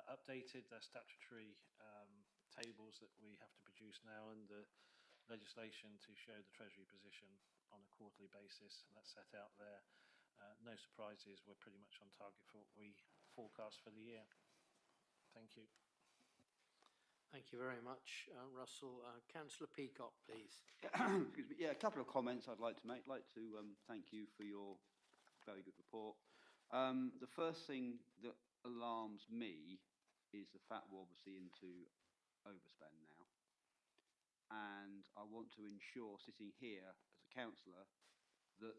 updated. Their statutory tables that we have to produce now, and the legislation to show the treasury position on a quarterly basis, and that's set out there. No surprises, we're pretty much on target for what we forecast for the year. Thank you. Thank you very much, Russell. Councillor Peacock, please. Excuse me. Yeah, a couple of comments I'd like to make. I'd like to thank you for your very good report. The first thing that alarms me is the fact we're obviously into overspend now. And I want to ensure, sitting here as a councillor, that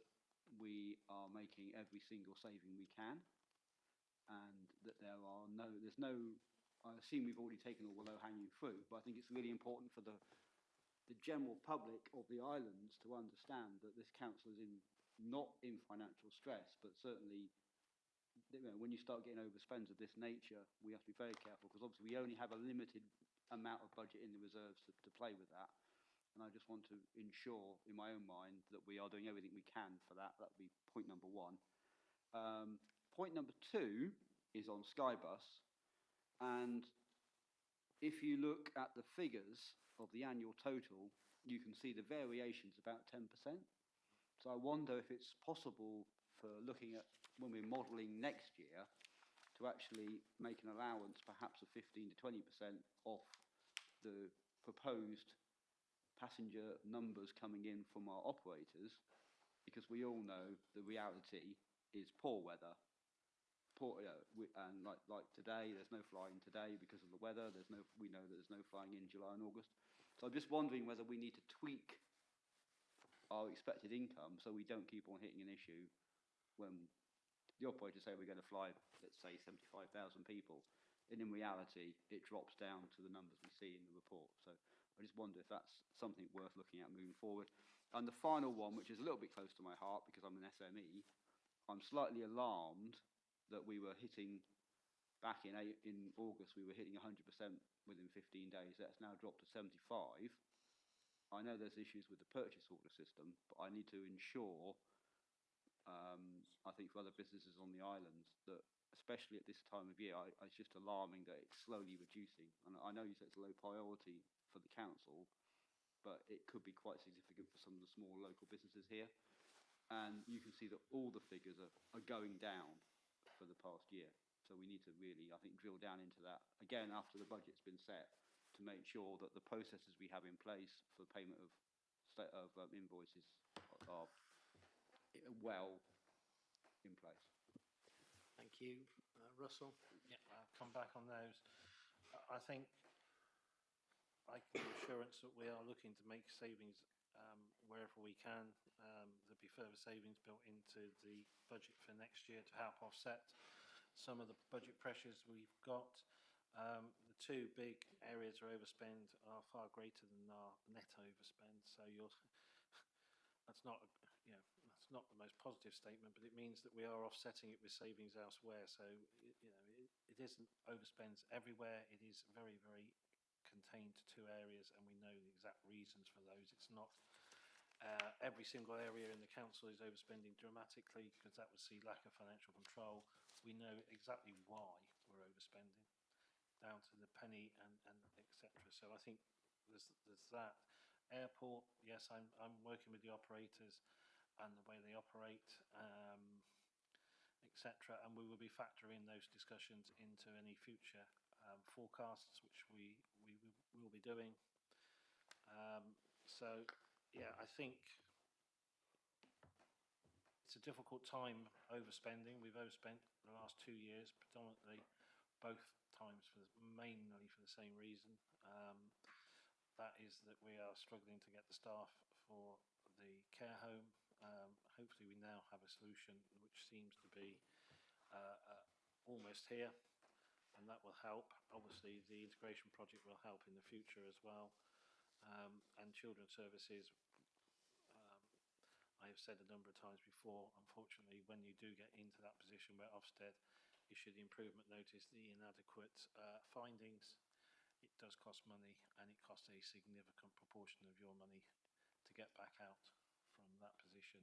we are making every single saving we can, and that there's no, I assume we've already taken all the low-hanging fruit, but I think it's really important for the general public of the islands to understand that this council is not in financial stress, but certainly, when you start getting overspends of this nature, we have to be very careful, because obviously we only have a limited amount of budget in the reserves to play with that. And I just want to ensure in my own mind that we are doing everything we can for that. That would be point number one. Point number two is on Skybus. And if you look at the figures of the annual total, you can see the variation's about 10%. So I wonder if it's possible for looking at when we're modelling next year to actually make an allowance perhaps of 15 to 20% off the proposed passenger numbers coming in from our operators, because we all know the reality is poor weather. And like today, there's no flying today because of the weather. We know that there's no flying in July and August. So I'm just wondering whether we need to tweak our expected income so we don't keep on hitting an issue when the operators say we're going to fly, let's say, 75,000 people, and in reality, it drops down to the numbers we see in the report. So I just wonder if that's something worth looking at moving forward. And the final one, which is a little bit close to my heart because I'm an SME, I'm slightly alarmed that we were hitting, back in August, we were hitting 100% within 15 days. That's now dropped to 75. I know there's issues with the purchase order system, but I need to ensure, I think for other businesses on the islands, that especially at this time of year, it's just alarming that it's slowly reducing. And I know you said it's a low priority for the council, but it could be quite significant for some of the small local businesses here. And you can see that all the figures are going down for the past year. So we need to really, I think, drill down into that, again, after the budget's been set, to make sure that the processes we have in place for payment of invoices are well in place. Thank you. Russell? Yeah, I'll come back on those. I think I can give assurance that we are looking to make savings wherever we can. There'll be further savings built into the budget for next year to help offset some of the budget pressures we've got. The two big areas of overspend are far greater than our net overspend, so that's not, that's not the most positive statement, but it means that we are offsetting it with savings elsewhere. So it isn't overspends everywhere. It is very, very contained to two areas, and we know the exact reasons for those. It's not every single area in the council is overspending dramatically, because that would see lack of financial control. We know exactly why we're overspending, down to the penny and etc. So I think there's that. Airport, yes, I'm working with the operators and the way they operate, etc. And we will be factoring those discussions into any future forecasts, which we will be doing. So yeah, I think it's a difficult time overspending. We've overspent the last 2 years, predominantly both times mainly for the same reason. That is that we are struggling to get the staff for the care home. Hopefully we now have a solution which seems to be almost here, and that will help. Obviously the integration project will help in the future as well. And children's services, I have said a number of times before, unfortunately, when you do get into that position where Ofsted issue the improvement notice, the inadequate findings, it does cost money, and it costs a significant proportion of your money to get back out from that position.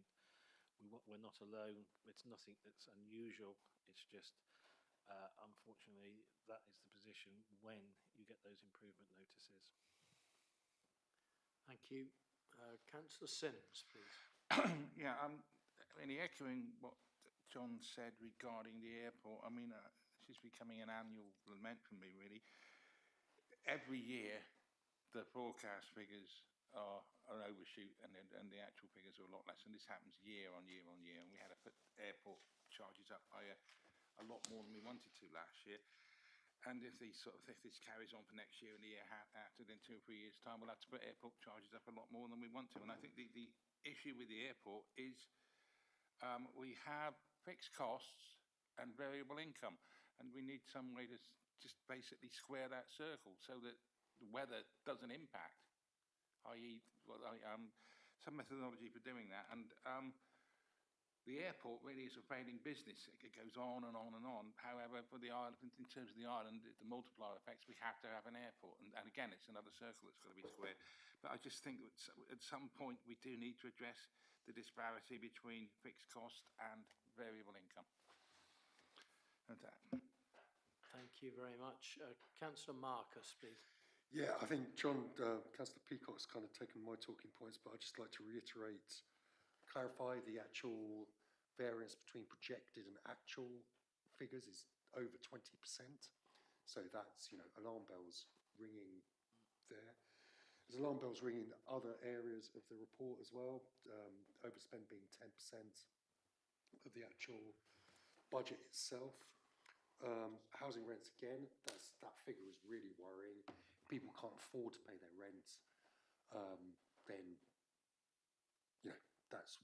We're not alone. It's nothing that's unusual. It's just, unfortunately, that is the position when you get those improvement notices. Thank you. Councillor Sims, please. Yeah, really echoing what John said regarding the airport. I mean, this is becoming an annual lament for me, really. Every year, the forecast figures are overshoot, and the actual figures are a lot less. And this happens year on year on year. And we had to put airport charges up by a lot more than we wanted to last year. And if this carries on for next year and the year after, then 2 or 3 years' time, we'll have to put airport charges up a lot more than we want to. And I think the issue with the airport is we have fixed costs and variable income, and we need some way to just basically square that circle so that the weather doesn't impact, i.e. some methodology for doing that. And the airport really is a failing business. It goes on and on and on. However, for the island, in terms of the island, the multiplier effects, we have to have an airport. And again, it's another circle that's got to be squared. But I just think that at some point we do need to address the disparity between fixed cost and variable income. And that. Thank you very much. Councillor Marcus, please. Yeah, I think Councillor Peacock's kind of taken my talking points, but I'd just like to clarify the actual variance between projected and actual figures is over 20%. So that's, alarm bells ringing there. There's alarm bells ringing in other areas of the report as well, overspend being 10% of the actual budget itself. Housing rents, again, that figure is really worrying. People can't afford to pay their rent, then that's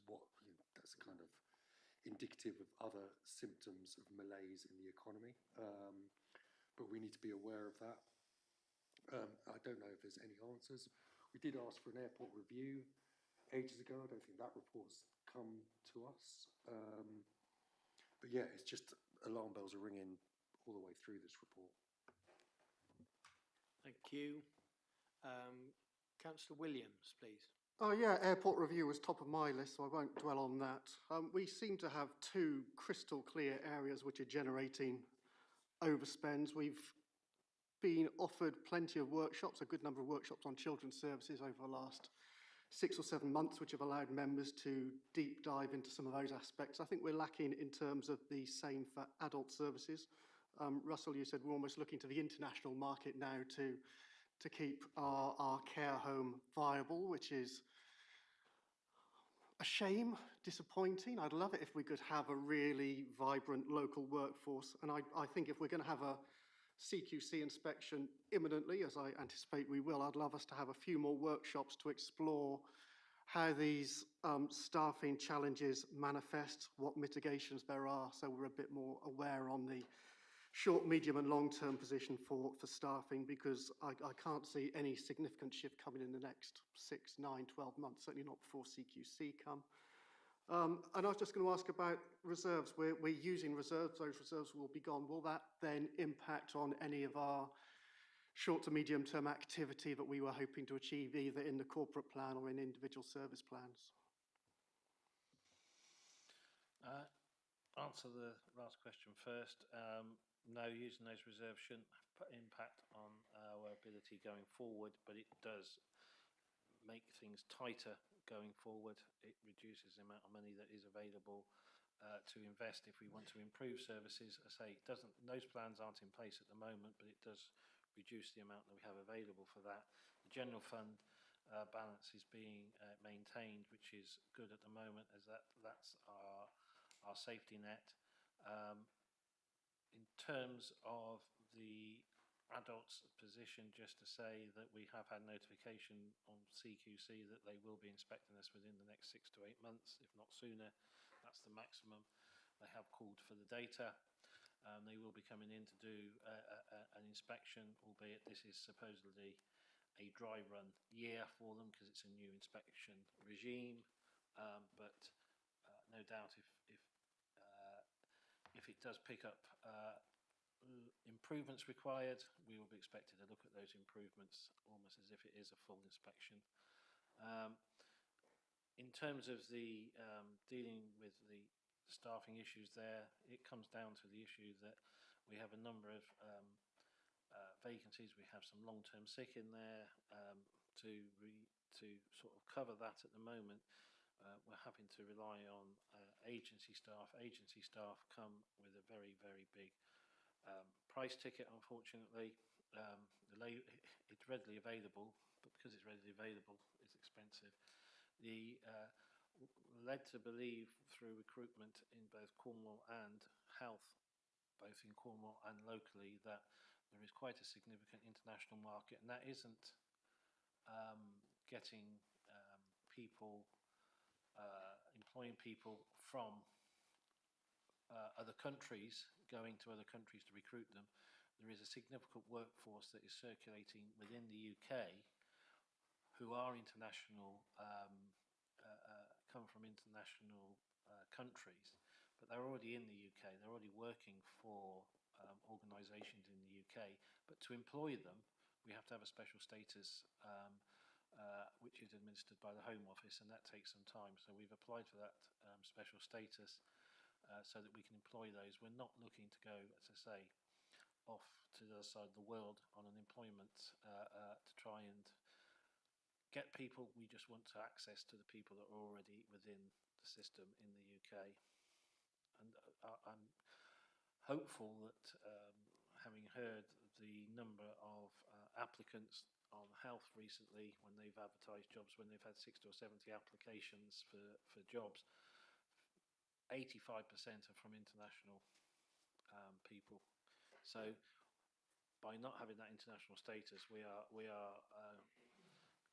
kind of indicative of other symptoms of malaise in the economy. But we need to be aware of that. I don't know if there's any answers. We did ask for an airport review ages ago. I don't think that report's come to us. But yeah, it's just alarm bells are ringing all the way through this report. Thank you. Councillor Williams, please. Oh yeah, airport review was top of my list, so I won't dwell on that. We seem to have two crystal clear areas which are generating overspends. We've been offered plenty of workshops, a good number of workshops on children's services over the last 6 or 7 months, which have allowed members to deep dive into some of those aspects. I think we're lacking in terms of the same for adult services. Russell, you said we're almost looking to the international market now to keep our care home viable, which is a shame, disappointing. I'd love it if we could have a really vibrant local workforce. And I think if we're going to have a CQC inspection imminently, as I anticipate we will, I'd love us to have a few more workshops to explore how these staffing challenges manifest, what mitigations there are, so we're a bit more aware on the short, medium and long-term position for staffing, because I can't see any significant shift coming in the next 6, 9, 12 months, certainly not before CQC come. And I was just going to ask about reserves. We're using reserves, those reserves will be gone. Will that then impact on any of our short to medium term activity that we were hoping to achieve either in the corporate plan or in individual service plans? Answer the last question first. No, using those reserves shouldn't impact on our ability going forward, but it does make things tighter going forward. It reduces the amount of money that is available to invest if we want to improve services. I say it doesn't; those plans aren't in place at the moment, but it does reduce the amount that we have available for that. The general fund balance is being maintained, which is good at the moment, as that's our safety net. In terms of the adults position, just to say that we have had notification on CQC that they will be inspecting us within the next 6 to 8 months, if not sooner. That's the maximum. They have called for the data. They will be coming in to do an inspection, albeit this is supposedly a dry run year for them because it's a new inspection regime. But no doubt if it does pick up improvements required, we will be expected to look at those improvements almost as if it is a full inspection. In terms of the dealing with the staffing issues there, it comes down to the issue that we have a number of vacancies. We have some long-term sick in there. To sort of cover that at the moment, we're having to rely on agency staff. Agency staff come with a very, very big price ticket, unfortunately. It's readily available, but because it's readily available, it's expensive. Led to believe through recruitment in both Cornwall and health, both in Cornwall and locally, that there is quite a significant international market, and that isn't getting people, employing people from other countries, going to other countries to recruit them. There is a significant workforce that is circulating within the UK who are international, come from international countries, but they're already in the UK. They're already working for organisations in the UK. But to employ them, we have to have a special status, which is administered by the Home Office, and that takes some time. So we've applied for that special status so that we can employ those. We're not looking to go, as I say, off to the other side of the world on an employment to try and get people. We just want to access to the people that are already within the system in the UK. And I'm hopeful that having heard the number of applicants on health recently, when they've advertised jobs, when they've had 60 or 70 applications for jobs, 85% are from international people. So by not having that international status, we are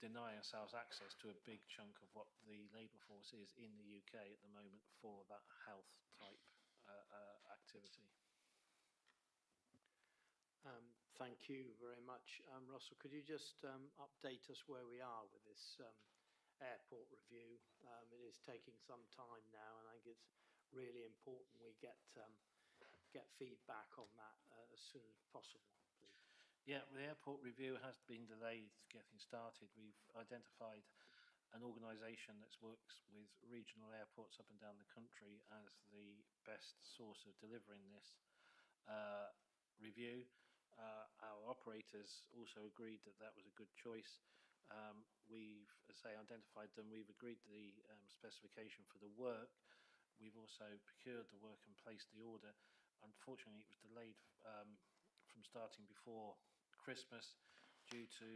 denying ourselves access to a big chunk of what the labour force is in the UK at the moment for that health type activity. Thank you very much. Russell, could you just update us where we are with this airport review? It is taking some time now, and I think it's really important we get feedback on that as soon as possible, please. Yeah, well, the airport review has been delayed getting started. We've identified an organisation that works with regional airports up and down the country as the best source of delivering this review. Our operators also agreed that that was a good choice. We've, as I say, identified them. We've agreed to the specification for the work. We've also procured the work and placed the order. Unfortunately, it was delayed from starting before Christmas due to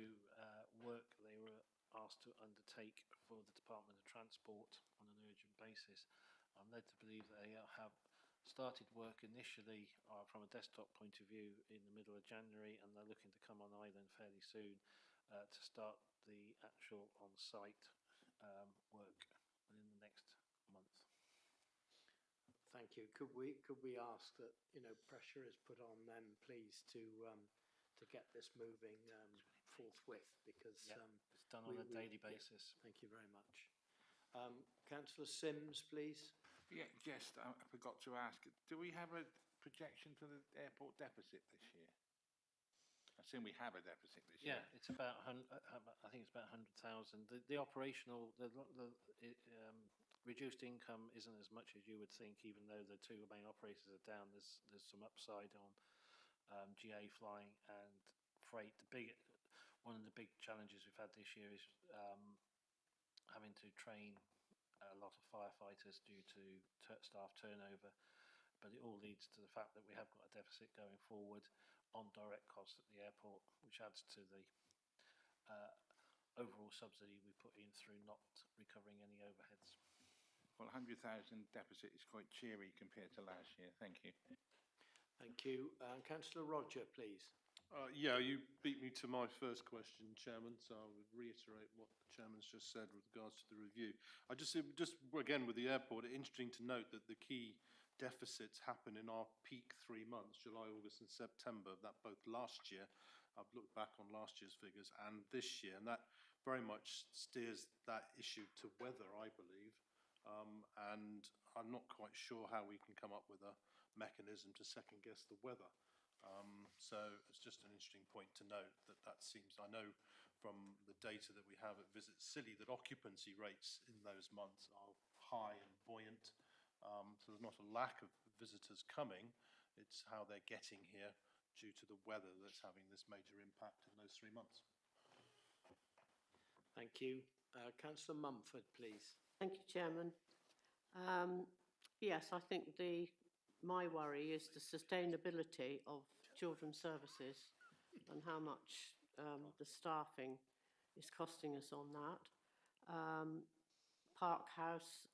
work they were asked to undertake for the Department of Transport on an urgent basis. I'm led to believe they have started work initially from a desktop point of view in the middle of January, and they're looking to come on island fairly soon to start the actual on-site work within the next month. Thank you. Could we ask that, pressure is put on them, please, to get this moving forthwith, because it's done on a daily basis. Thank you very much. Councillor Sims, please. Yeah, just I forgot to ask, do we have a projection for the airport deficit this year? I assume we have a deficit this year. Yeah, it's about, I think it's about 100,000. The operational, reduced income isn't as much as you would think, even though the two main operators are down. There's some upside on GA flying and freight. One of the big challenges we've had this year is having to train a lot of firefighters due to staff turnover, but it all leads to the fact that we have got a deficit going forward on direct costs at the airport, which adds to the overall subsidy we put in through not recovering any overheads. Well, 100,000 deficit is quite cheery compared to last year. Thank you. Thank you. Councillor Roger, please. Yeah, you beat me to my first question, Chairman, so I would reiterate what the Chairman's just said with regards to the review. Just again with the airport, it's interesting to note that the key deficits happen in our peak 3 months, July, August and September, that both last year, I've looked back on last year's figures, and this year, and that very much steers that issue to weather, I believe, and I'm not quite sure how we can come up with a mechanism to second guess the weather. So it's just an interesting point to note that seems, I know from the data that we have at Visit Scilly, that occupancy rates in those months are high and buoyant. So there's not a lack of visitors coming, it's how they're getting here due to the weather that's having this major impact in those 3 months. Thank you. Councillor Mumford, please. Thank you, Chairman. Yes, I think my worry is the sustainability of children's services and how much the staffing is costing us on that. Park House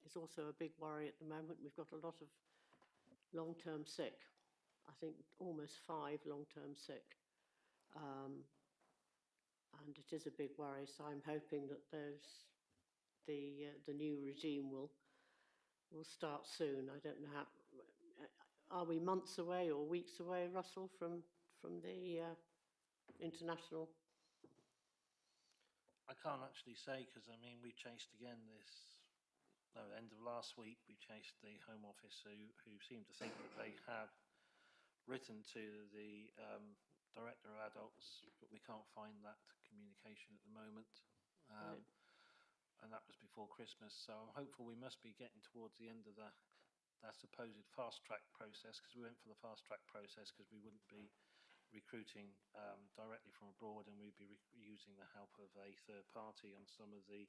is also a big worry at the moment. We've got a lot of long-term sick. I think almost 5 long-term sick. And it is a big worry, so I'm hoping that the new regime will start soon. I don't know how. Are we months away or weeks away, Russell, from the international? I can't actually say, because I mean we chased again end of last week. We chased the Home Office, who seem to think that they have written to the Director of Adults, but we can't find that communication at the moment. Right. And that was before Christmas, so I'm hopeful we must be getting towards the end of that supposed fast-track process, because we went for the fast-track process because we wouldn't be recruiting directly from abroad, and we'd be using the help of a third party on some of the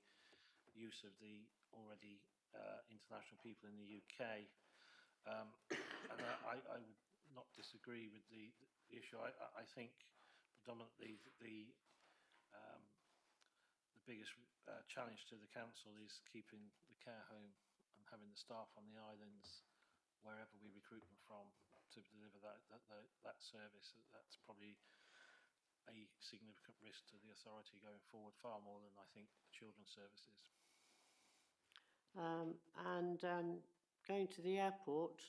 use of the already international people in the UK. And I would not disagree with the issue. I think predominantly the biggest challenge to the council is keeping the care home and having the staff on the islands wherever we recruit them from to deliver that service. That's probably a significant risk to the authority going forward, far more than I think children's services. Going to the airport,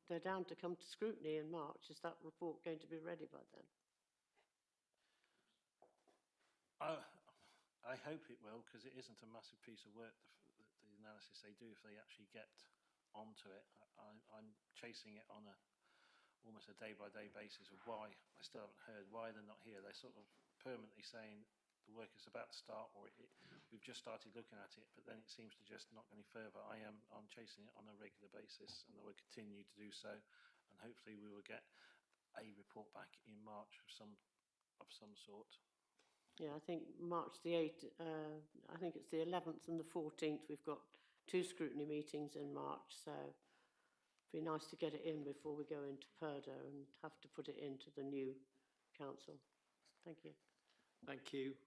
they're down to come to scrutiny in March. Is that report going to be ready by then? I hope it will, because it isn't a massive piece of work, the analysis they do, if they actually get onto it. I'm chasing it on almost a day-by-day basis of why I still haven't heard why they're not here. They're sort of permanently saying the work is about to start, or we've just started looking at it, but then it seems to just not go any further. I'm chasing it on a regular basis, and I will continue to do so, and hopefully we will get a report back in March of some sort. Yeah, I think March the 8th, I think it's the 11th and the 14th. We've got 2 scrutiny meetings in March, so it'd be nice to get it in before we go into PERDA and have to put it into the new council. Thank you. Thank you.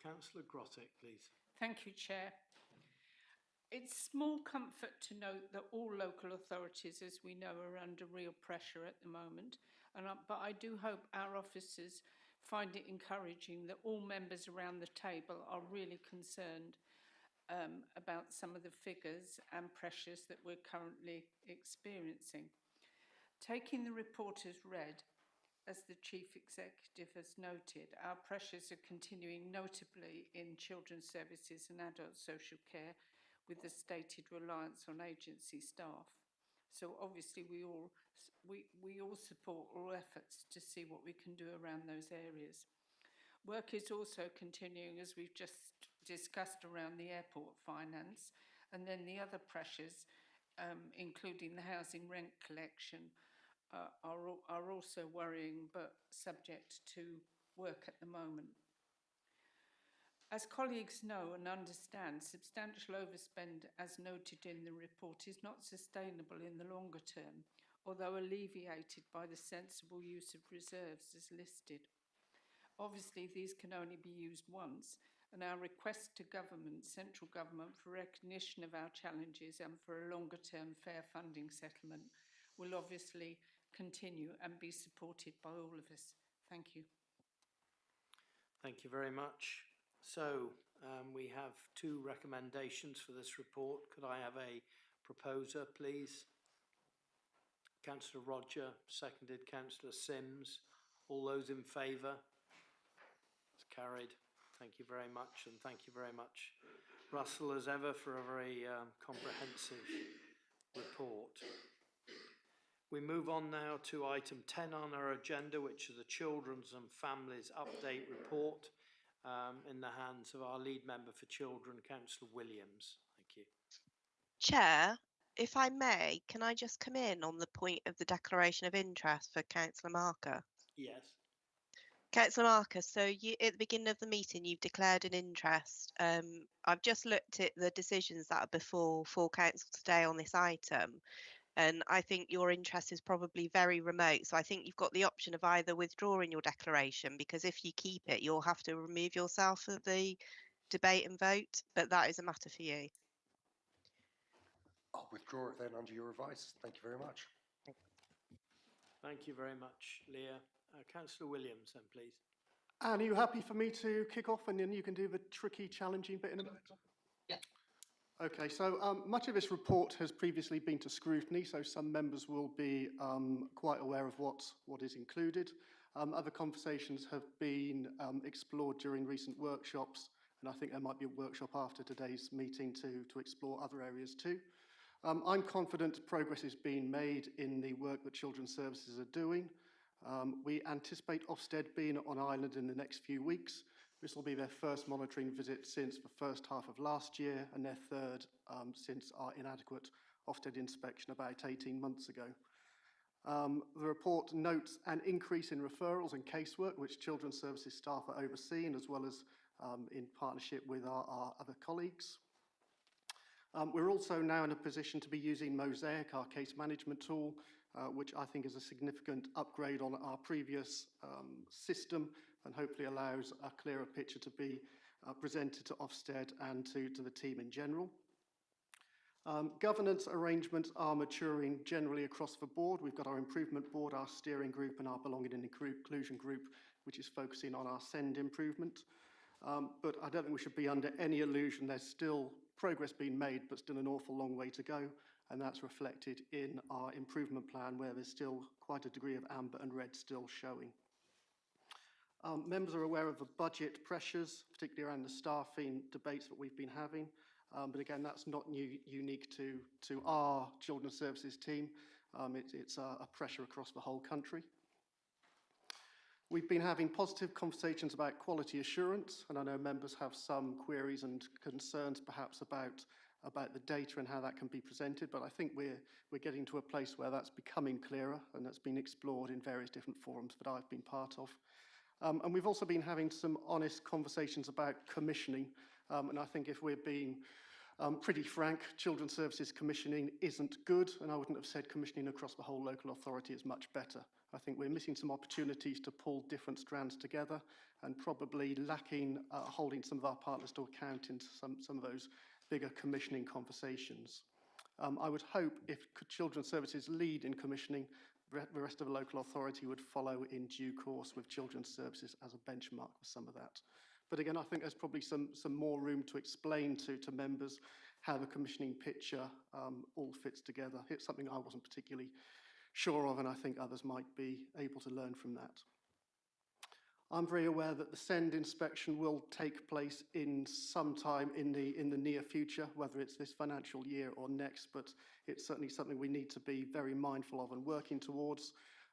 Councillor Grottick, please. Thank you, Chair. It's small comfort to note that all local authorities, as we know, are under real pressure at the moment. But I do hope our officers find it encouraging that all members around the table are really concerned about some of the figures and pressures that we're currently experiencing. Taking the report as read, as the Chief Executive has noted, our pressures are continuing notably in children's services and adult social care, with the stated reliance on agency staff. So obviously we all support all efforts to see what we can do around those areas. Work is also continuing, as we've just discussed, around the airport finance, and then the other pressures, including the housing rent collection, are also worrying but subject to work at the moment. As colleagues know and understand, substantial overspend, as noted in the report, is not sustainable in the longer term, although alleviated by the sensible use of reserves as listed. Obviously, these can only be used once, and our request to government, central government, for recognition of our challenges and for a longer-term fair funding settlement will obviously continue and be supported by all of us. Thank you. Thank you very much. So we have 2 recommendations for this report. Could I have a proposer, please? Councillor Roger, seconded Councillor Sims. All those in favour? It's carried. Thank you very much, and thank you very much, Russell, as ever, for a very comprehensive report. We move on now to item 10 on our agenda, which is the Children's and Families Update Report, in the hands of our lead member for children, Councillor Williams. Thank you. Chair, if I may, can I just come in on the point of the declaration of interest for Councillor Marker? Yes. Councillor Marker, so you, at the beginning of the meeting, you've declared an interest. I've just looked at the decisions that are before full council today on this item, and I think your interest is probably very remote. So I think you've got the option of either withdrawing your declaration, because if you keep it, you'll have to remove yourself of the debate and vote, but that is a matter for you. I'll withdraw it then under your advice. Thank you very much. Thank you very much, Leah. Councillor Williams, then, please. Anne, are you happy for me to kick off and then you can do the tricky, challenging bit in a minute? Yeah. Okay, so much of this report has previously been to scrutiny, so some members will be quite aware of what is included. Other conversations have been explored during recent workshops, and I think there might be a workshop after today's meeting to explore other areas too. I'm confident progress is being made in the work that Children's Services are doing. We anticipate Ofsted being on Ireland in the next few weeks. This will be their first monitoring visit since the first half of last year, and their third since our inadequate Ofsted inspection about 18 months ago. The report notes an increase in referrals and casework, which Children's Services staff are overseeing, as well as in partnership with our other colleagues. We're also now in a position to be using Mosaic, our case management tool, which I think is a significant upgrade on our previous system, and hopefully allows a clearer picture to be presented to Ofsted and to the team in general. Governance arrangements are maturing generally across the board. We've got our improvement board, our steering group, and our belonging and inclusion group, which is focusing on our SEND improvement. But I don't think we should be under any illusion. There's still progress being made, but still an awful long way to go. And that's reflected in our improvement plan, where there's still quite a degree of amber and red still showing. Members are aware of the budget pressures, particularly around the staffing debates that we've been having. But again, that's not unique to our Children's Services team. It's a pressure across the whole country. We've been having positive conversations about quality assurance, and I know members have some queries and concerns perhaps about the data and how that can be presented, but I think we're getting to a place where that's becoming clearer, and that's been explored in various different forums that I've been part of. And we've also been having some honest conversations about commissioning, and I think if we're being pretty frank, Children's Services commissioning isn't good, and I wouldn't have said commissioning across the whole local authority is much better. I think we're missing some opportunities to pull different strands together and probably lacking holding some of our partners to account in some of those bigger commissioning conversations. I would hope if Children's Services lead in commissioning, the rest of the local authority would follow in due course with Children's Services as a benchmark for some of that. But again, I think there's probably some more room to explain to members how the commissioning picture all fits together. It's something I wasn't particularly sure of, and I think others might be able to learn from that. I'm very aware that the SEND inspection will take place in some time in the near future, whether it's this financial year or next, but it's certainly something we need to be very mindful of and working towards.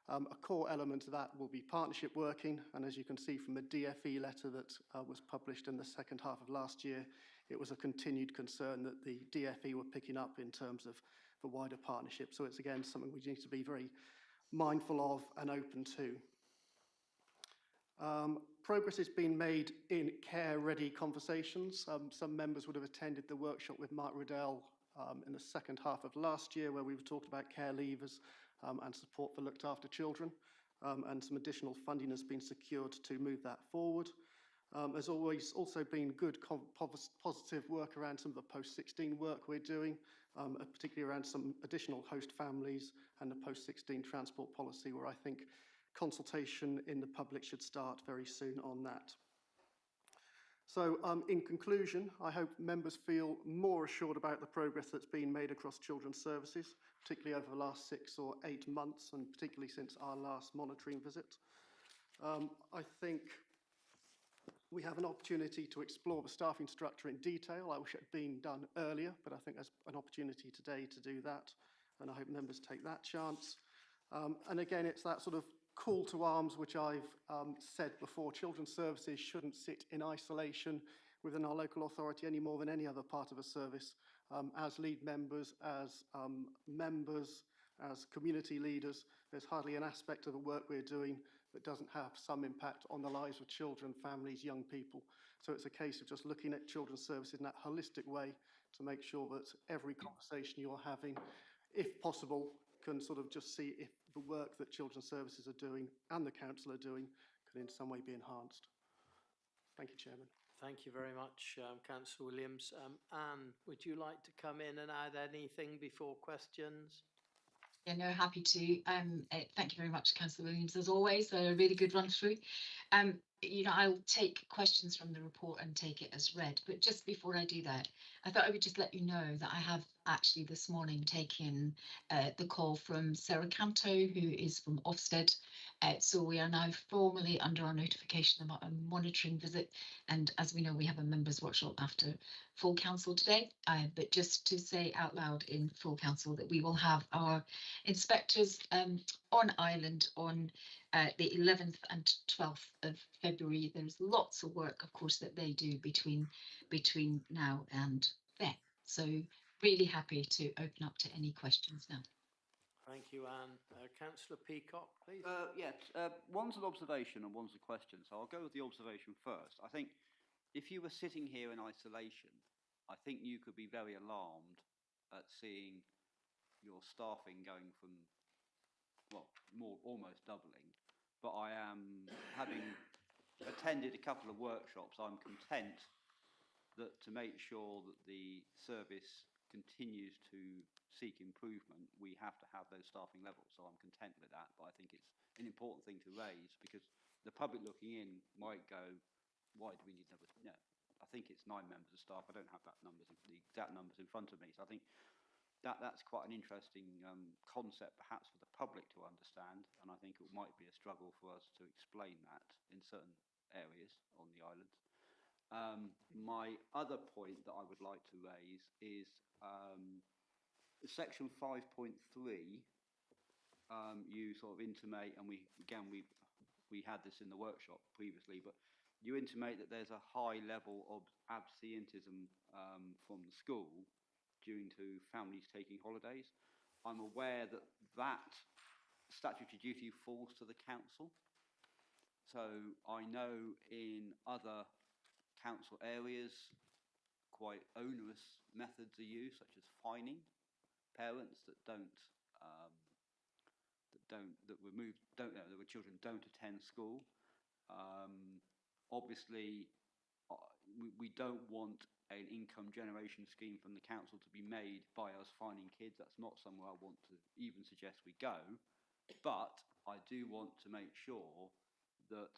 A core element of that will be partnership working, and as you can see from the DFE letter that was published in the second half of last year, it was a continued concern that the DFE were picking up in terms of the wider partnership. So it's again something we need to be very mindful of and open to. Progress is being made in care-ready conversations. Some members would have attended the workshop with Mark Riddell in the second half of last year, where we were talking about care leavers and support for looked after children, and some additional funding has been secured to move that forward. There's always also been good positive work around some of the post-16 work we're doing, particularly around some additional host families and the post-16 transport policy, where I think consultation in the public should start very soon on that. So in conclusion, I hope members feel more assured about the progress that's been made across Children's Services, particularly over the last 6 or 8 months, and particularly since our last monitoring visit. I think we have an opportunity to explore the staffing structure in detail. I wish it had been done earlier, but I think there's an opportunity today to do that, and I hope members take that chance. And again, it's that sort of call to arms which I've said before. Children's Services shouldn't sit in isolation within our local authority any more than any other part of a service. As lead members, as members, as community leaders, there's hardly an aspect of the work we're doing that doesn't have some impact on the lives of children, families, young people. So it's a case of just looking at Children's Services in that holistic way to make sure that every conversation you're having, if possible, can sort of just see if the work that Children's Services are doing and the council are doing can in some way be enhanced. Thank you, Chairman. Thank you very much, Councillor Williams. Anne, would you like to come in and add anything before questions? Yeah, no, happy to. Thank you very much, Councillor Williams, as always. A really good run through. You know, I'll take questions from the report and take it as read. But just before I do that, I thought I would just let you know that I have actually this morning taken the call from Sarah Canto, who is from Ofsted. So we are now formally under our notification about a monitoring visit. And as we know, we have a members' workshop after full council today. But just to say out loud in full council that we will have our inspectors on island on the 11th and 12th of February. There's lots of work, of course, that they do between now and then. So really happy to open up to any questions now. Thank you, Anne. Councillor Peacock, please. Yes, one's an observation and one's a question. So I'll go with the observation first. I think if you were sitting here in isolation, I think you could be very alarmed at seeing your staffing going from, well, almost doubling. But I am, having attended a couple of workshops, I'm content that to make sure that the service continues to seek improvement, we have to have those staffing levels. So I'm content with that. But I think it's an important thing to raise, because the public looking in might go, why do we need another? No, I think it's 9 members of staff. I don't have the exact numbers in front of me. So I think that's quite an interesting concept perhaps for the public to understand, and I think it might be a struggle for us to explain that in certain areas on the island. My other point that I would like to raise is section 5.3 you sort of intimate, and we had this in the workshop previously, but you intimate that there's a high level of absenteeism from the school due to families taking holidays. I'm aware that that statutory duty falls to the council. So I know in other council areas, quite onerous methods are used, such as fining parents that children don't attend school. Obviously, we don't want an income generation scheme from the council to be made by us fining kids. That's not somewhere I want to even suggest we go. But I do want to make sure that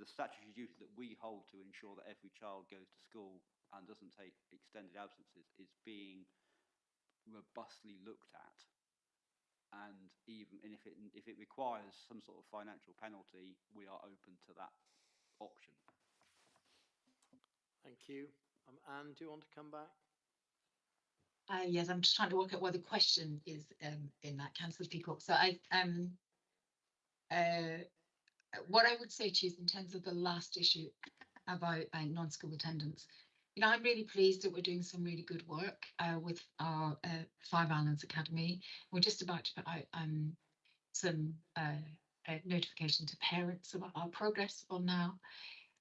the statutory duty that we hold to ensure that every child goes to school and doesn't take extended absences is being robustly looked at. And if it requires some sort of financial penalty, we are open to that option. Thank you. Anne, do you want to come back? Yes, I'm just trying to work out what the question is in that, Councillor Peacock. So what I would say to you is in terms of the last issue about non-school attendance, I'm really pleased that we're doing some really good work with our Five Islands Academy. We're just about to put out some notification to parents about our progress on now.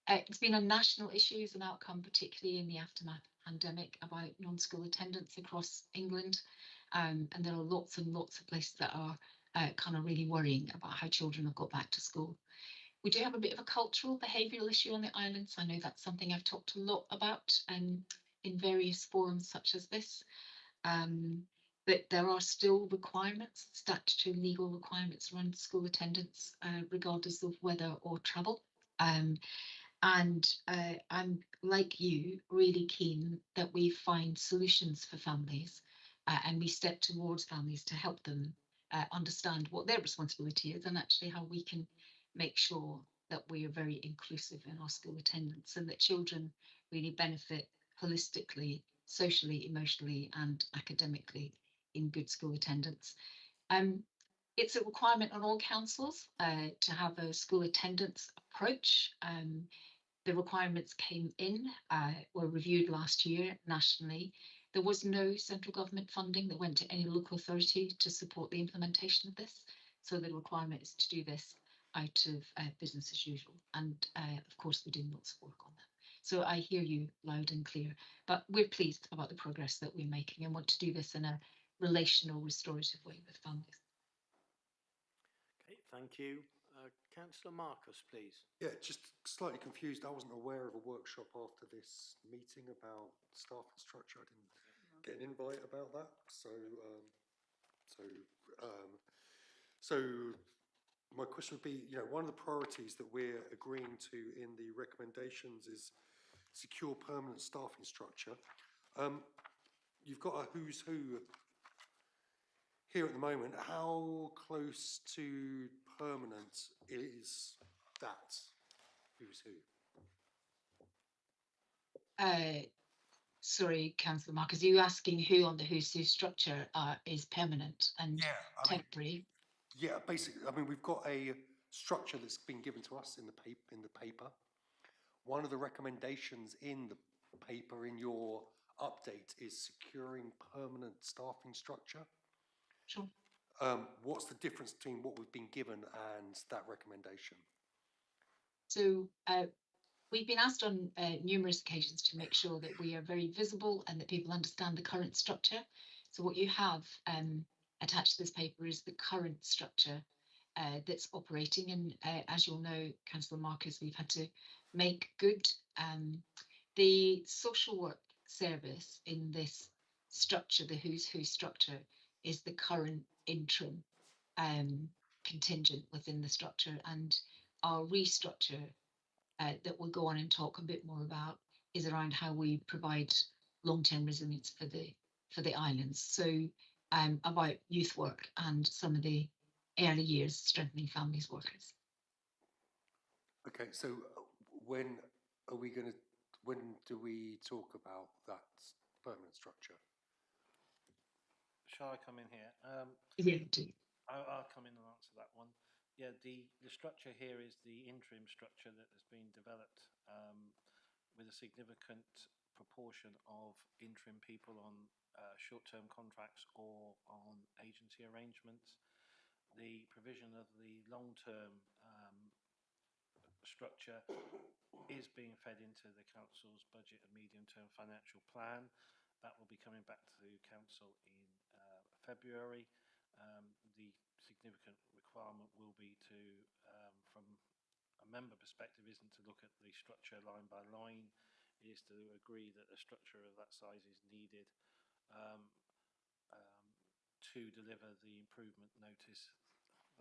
It's been a national issue as an outcome, particularly in the aftermath of the pandemic, about non-school attendance across England. And there are lots and lots of places that are kind of really worrying about how children have got back to school. We do have a bit of a cultural behavioural issue on the islands. I know that's something I've talked a lot about in various forums such as this. But there are still requirements, statutory legal requirements around school attendance, regardless of weather or travel. And I'm, like you, really keen that we find solutions for families and we step towards families to help them understand what their responsibility is and actually how we can make sure that we are very inclusive in our school attendance and that children really benefit holistically, socially, emotionally and academically in good school attendance. It's a requirement on all councils to have a school attendance approach. The requirements came in, were reviewed last year nationally. There was no central government funding that went to any local authority to support the implementation of this. So the requirement is to do this out of business as usual. And of course, we're doing lots of work on that. So I hear you loud and clear, but we're pleased about the progress that we're making and want to do this in a relational, restorative way with families. Okay, thank you. Councillor Marcus, please. Yeah, just slightly confused. I wasn't aware of a workshop after this meeting about staff and structure. I didn't get an invite about that. So my question would be, one of the priorities that we're agreeing to in the recommendations is secure permanent staffing structure. You've got a who's who here at the moment. How close to permanent is that who's who? Sorry, Councillor Marcus, are you asking who on the who's who structure is permanent and temporary? Yeah, basically, I mean, we've got a structure that's been given to us in the paper. One of the recommendations in the paper in your update is securing permanent staffing structure. Sure. What's the difference between what we've been given and that recommendation? So we've been asked on numerous occasions to make sure that we are very visible and that people understand the current structure. So what you have attached to this paper is the current structure that's operating. And as you'll know, Councillor Marcus, we've had to make good the social work service in this structure, the who's who structure, is the current interim contingent within the structure, and our restructure that we'll go on and talk a bit more about is around how we provide long-term resilience for the islands. So about youth work and some of the early years strengthening families workers. Okay, so when do we talk about that permanent structure? Shall I come in here? Yeah, do. I'll come in and answer that one. Yeah, the structure here is the interim structure that has been developed with a significant proportion of interim people on short-term contracts or on agency arrangements. The provision of the long-term structure is being fed into the council's budget and medium-term financial plan. That will be coming back to council in February. The significant requirement will be to, from a member perspective, isn't to look at the structure line by line, it is to agree that a structure of that size is needed to deliver the improvement notice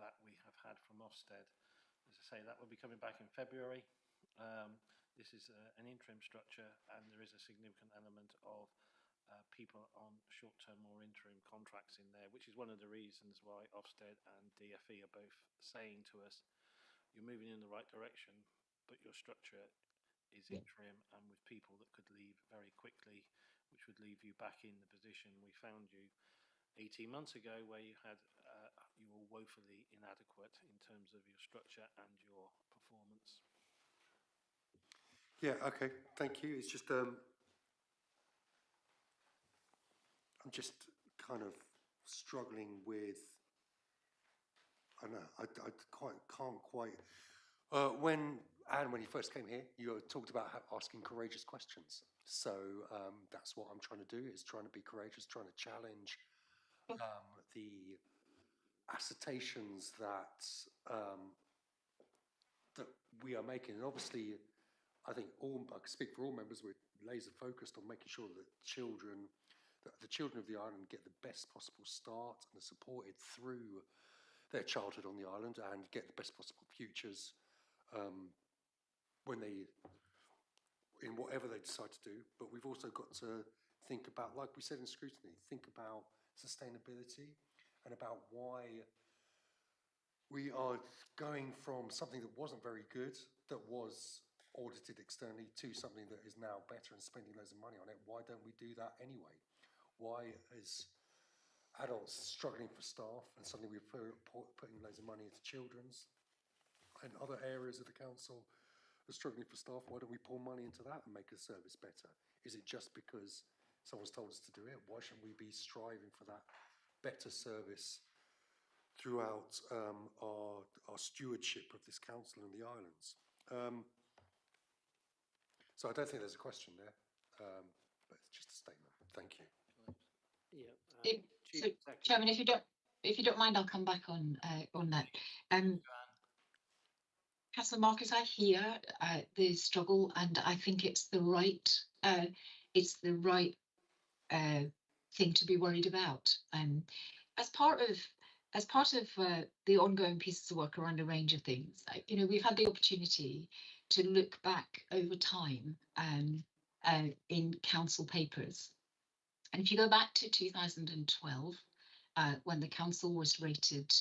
that we have had from Ofsted. As I say, that will be coming back in February. This is an interim structure, and there is a significant element of people on short-term or interim contracts in there, which is one of the reasons why Ofsted and DFE are both saying to us, you're moving in the right direction, but your structure is interim and with people that could leave very quickly, which would leave you back in the position we found you 18 months ago, where you had you were woefully inadequate in terms of your structure and your performance. Yeah, okay, thank you. It's just I'm just kind of struggling with, I don't know, I can't quite, when you first came here, you talked about asking courageous questions. So that's what I'm trying to do, is trying to be courageous, trying to challenge the assertions that that we are making. And obviously, I think I can speak for all members, we're laser focused on making sure that the children of the island get the best possible start and are supported through their childhood on the island and get the best possible futures in whatever they decide to do. But we've also got to think about, like we said in scrutiny, think about sustainability and about why we are going from something that wasn't very good, that was audited externally, to something that is now better and spending loads of money on it. Why don't we do that anyway? Why is adults struggling for staff and suddenly we're putting loads of money into children's and other areas of the council are struggling for staff? Why don't we pour money into that and make a service better? Is it just because someone's told us to do it? Why shouldn't we be striving for that better service throughout our stewardship of this council and the islands? So I don't think there's a question there, but it's just a statement. Thank you. Yeah. So, Chairman, if you don't mind, I'll come back on that. Councillor Marcus, I hear the struggle, and I think it's the right thing to be worried about. As part of the ongoing pieces of work around a range of things, we've had the opportunity to look back over time in council papers. And if you go back to 2012, when the council was rated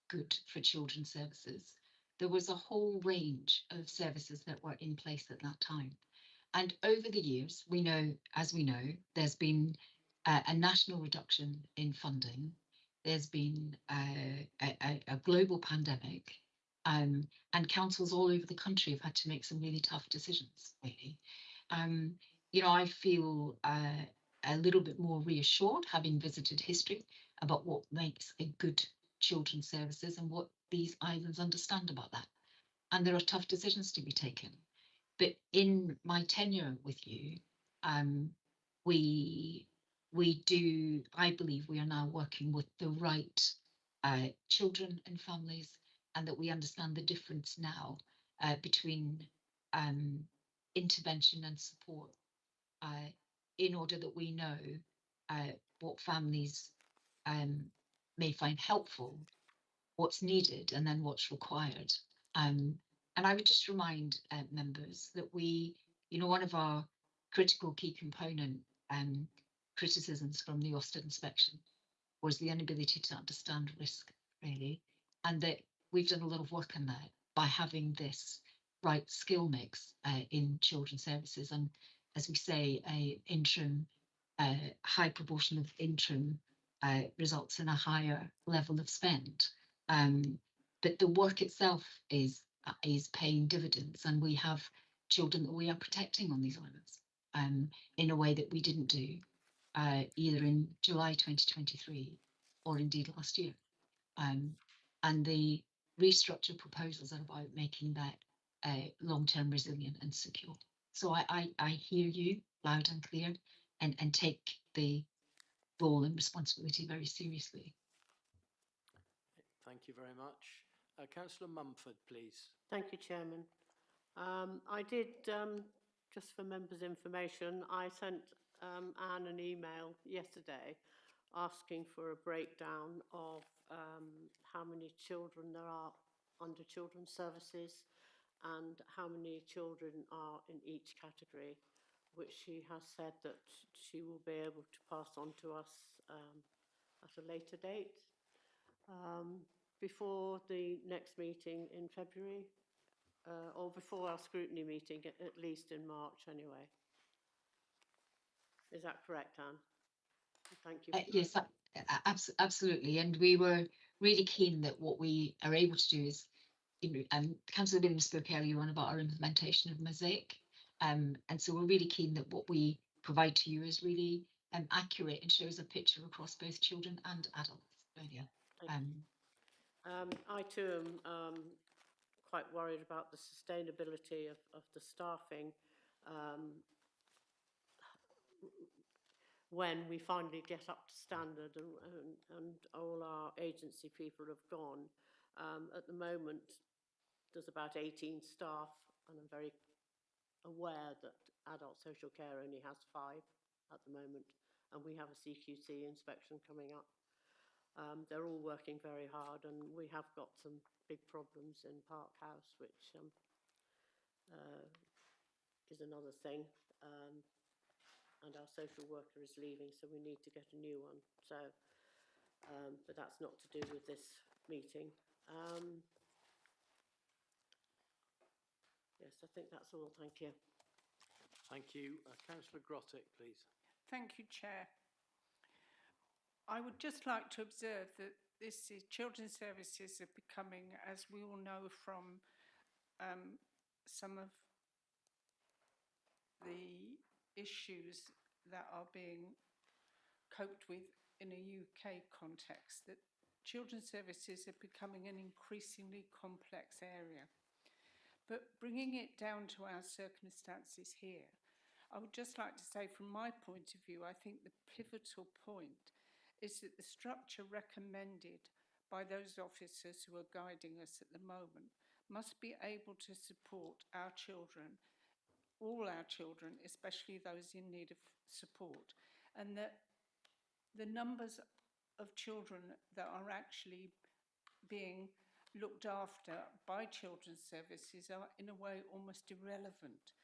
good for children's services, there was a whole range of services that were in place at that time. And over the years, as we know, there's been a national reduction in funding. There's been a global pandemic, and councils all over the country have had to make some really tough decisions, really. I feel a little bit more reassured, having visited history, about what makes a good children's services and what these islands understand about that. And there are tough decisions to be taken. But in my tenure with you, I believe we are now working with the right children and families, and that we understand the difference now between intervention and support, in order that we know what families may find helpful, what's needed, and then what's required. And I would just remind members that one of our critical key component criticisms from the Ofsted inspection was the inability to understand risk, really, and that we've done a lot of work on that by having this right skill mix in children's services. And as we say, high proportion of interim results in a higher level of spend. But the work itself is paying dividends, and we have children that we are protecting on these islands in a way that we didn't do either in July 2023 or indeed last year. And the restructure proposals are about making that long-term resilient and secure. So I hear you loud and clear, and take the role and responsibility very seriously. Thank you very much. Councillor Mumford, please. Thank you, Chairman. I did, just for members' information, I sent Anne an email yesterday asking for a breakdown of how many children there are under children's services and how many children are in each category, which she has said that she will be able to pass on to us at a later date. Before the next meeting in February, or before our scrutiny meeting, at least in March anyway. Is that correct, Anne? Thank you. Yes, absolutely. And we were really keen that what we are able to do is, Councillor Williams spoke earlier on about our implementation of Mosaic. And so we're really keen that what we provide to you is really accurate and shows a picture across both children and adults. Yeah. I too am quite worried about the sustainability of the staffing when we finally get up to standard and all our agency people have gone. At the moment, there's about 18 staff, and I'm very aware that adult social care only has 5 at the moment, and we have a CQC inspection coming up. They're all working very hard, and we have got some big problems in Park House, which is another thing. And our social worker is leaving, so we need to get a new one. So, but that's not to do with this meeting. Yes, I think that's all. Thank you. Thank you. Councillor Grottick, please. Thank you, Chair. I would just like to observe that children's services are becoming, as we all know from some of the issues that are being coped with in a UK context, that children's services are becoming an increasingly complex area. But bringing it down to our circumstances here, I would just like to say, from my point of view, I think the pivotal point is that the structure recommended by those officers who are guiding us at the moment must be able to support our children, all our children, especially those in need of support, and that the numbers of children that are actually being looked after by children's services are in a way almost irrelevant,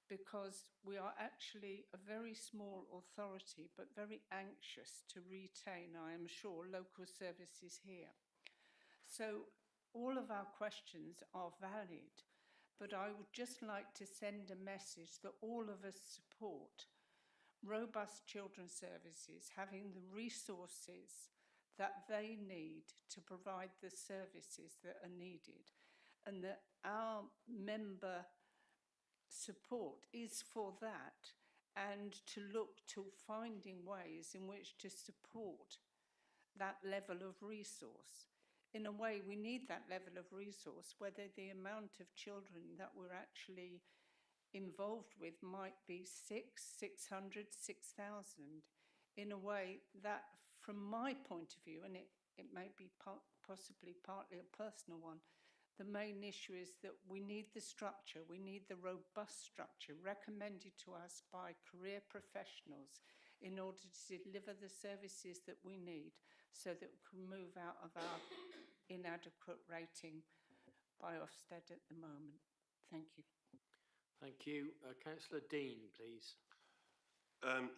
because we are actually a very small authority but very anxious to retain, I am sure, local services here. So all of our questions are valid, but I would just like to send a message that all of us support robust children's services having the resources that they need to provide the services that are needed, and that our member support is for that, and to look to finding ways in which to support that level of resource. In a way, we need that level of resource, whether the amount of children that we're actually involved with might be 600, 6,000, in a way that, from my point of view, and it may be possibly partly a personal one, the main issue is that we need the structure, we need the robust structure recommended to us by career professionals in order to deliver the services that we need, so that we can move out of our inadequate rating by Ofsted at the moment. Thank you. Thank you. Councillor Dean, please.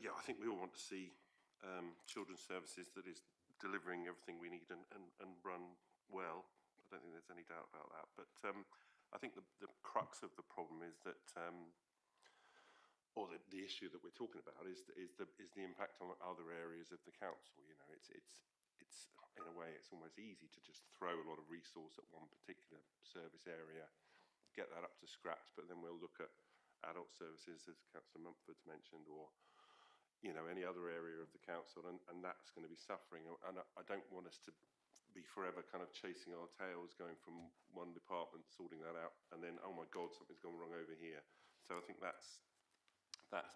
Yeah, I think we all want to see children's services that is delivering everything we need and run well. I don't think there's any doubt about that. But I think the crux of the problem is that, or the issue that we're talking about is the impact on other areas of the council. You know, it's it's in a way, it's almost easy to just throw a lot of resource at one particular service area, get that up to scratch, but then we'll look at adult services, as Councillor Mumford's mentioned, or any other area of the council, and that's going to be suffering. And I don't want us to be forever kind of chasing our tails, going from one department, sorting that out, and then, oh my God, something's gone wrong over here. So I think that's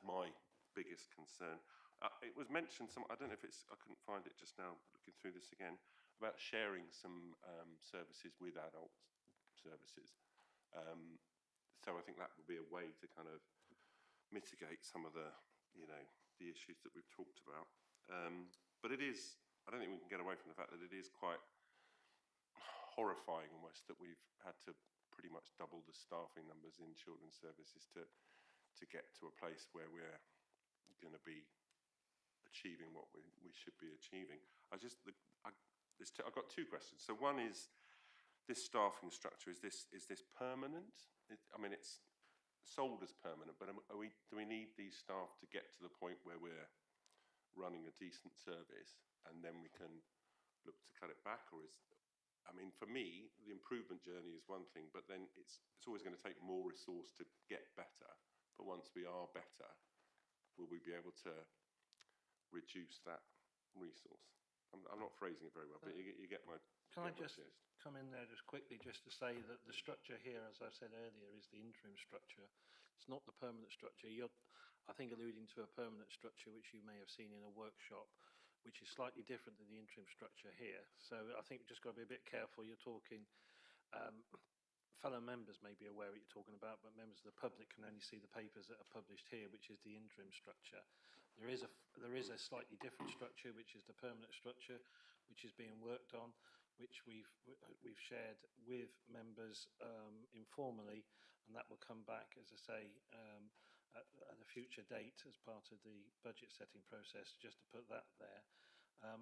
my biggest concern. It was mentioned, I don't know if it's, I couldn't find it just now, looking through this again, about sharing some services with adult services. So I think that would be a way to kind of mitigate some of the, the issues that we've talked about. But it is, I don't think we can get away from the fact that it is quite horrifying almost that we've had to pretty much double the staffing numbers in children's services to get to a place where we're going to be achieving what we should be achieving. I've got two questions. So one is, this staffing structure, is this permanent? I mean, it's sold as permanent, but do we need these staff to get to the point where we're running a decent service and then we can look to cut it back? Or I mean, for me, the improvement journey is one thing, but then it's always going to take more resource to get better. But once we are better, will we be able to reduce that resource? I'm not phrasing it very well, but you get my. Can I just come in there just quickly, just to say that the structure here, as I said earlier, is the interim structure. It's not the permanent structure. You're, I think, alluding to a permanent structure, which you may have seen in a workshop, which is slightly different than the interim structure here. So I think we've just got to be a bit careful. You're talking, fellow members may be aware what you're talking about, but members of the public can only see the papers that are published here, which is the interim structure. There is a slightly different structure, which is the permanent structure, which is being worked on, which we've shared with members informally, and that will come back, as I say, at a future date as part of the budget setting process, just to put that there.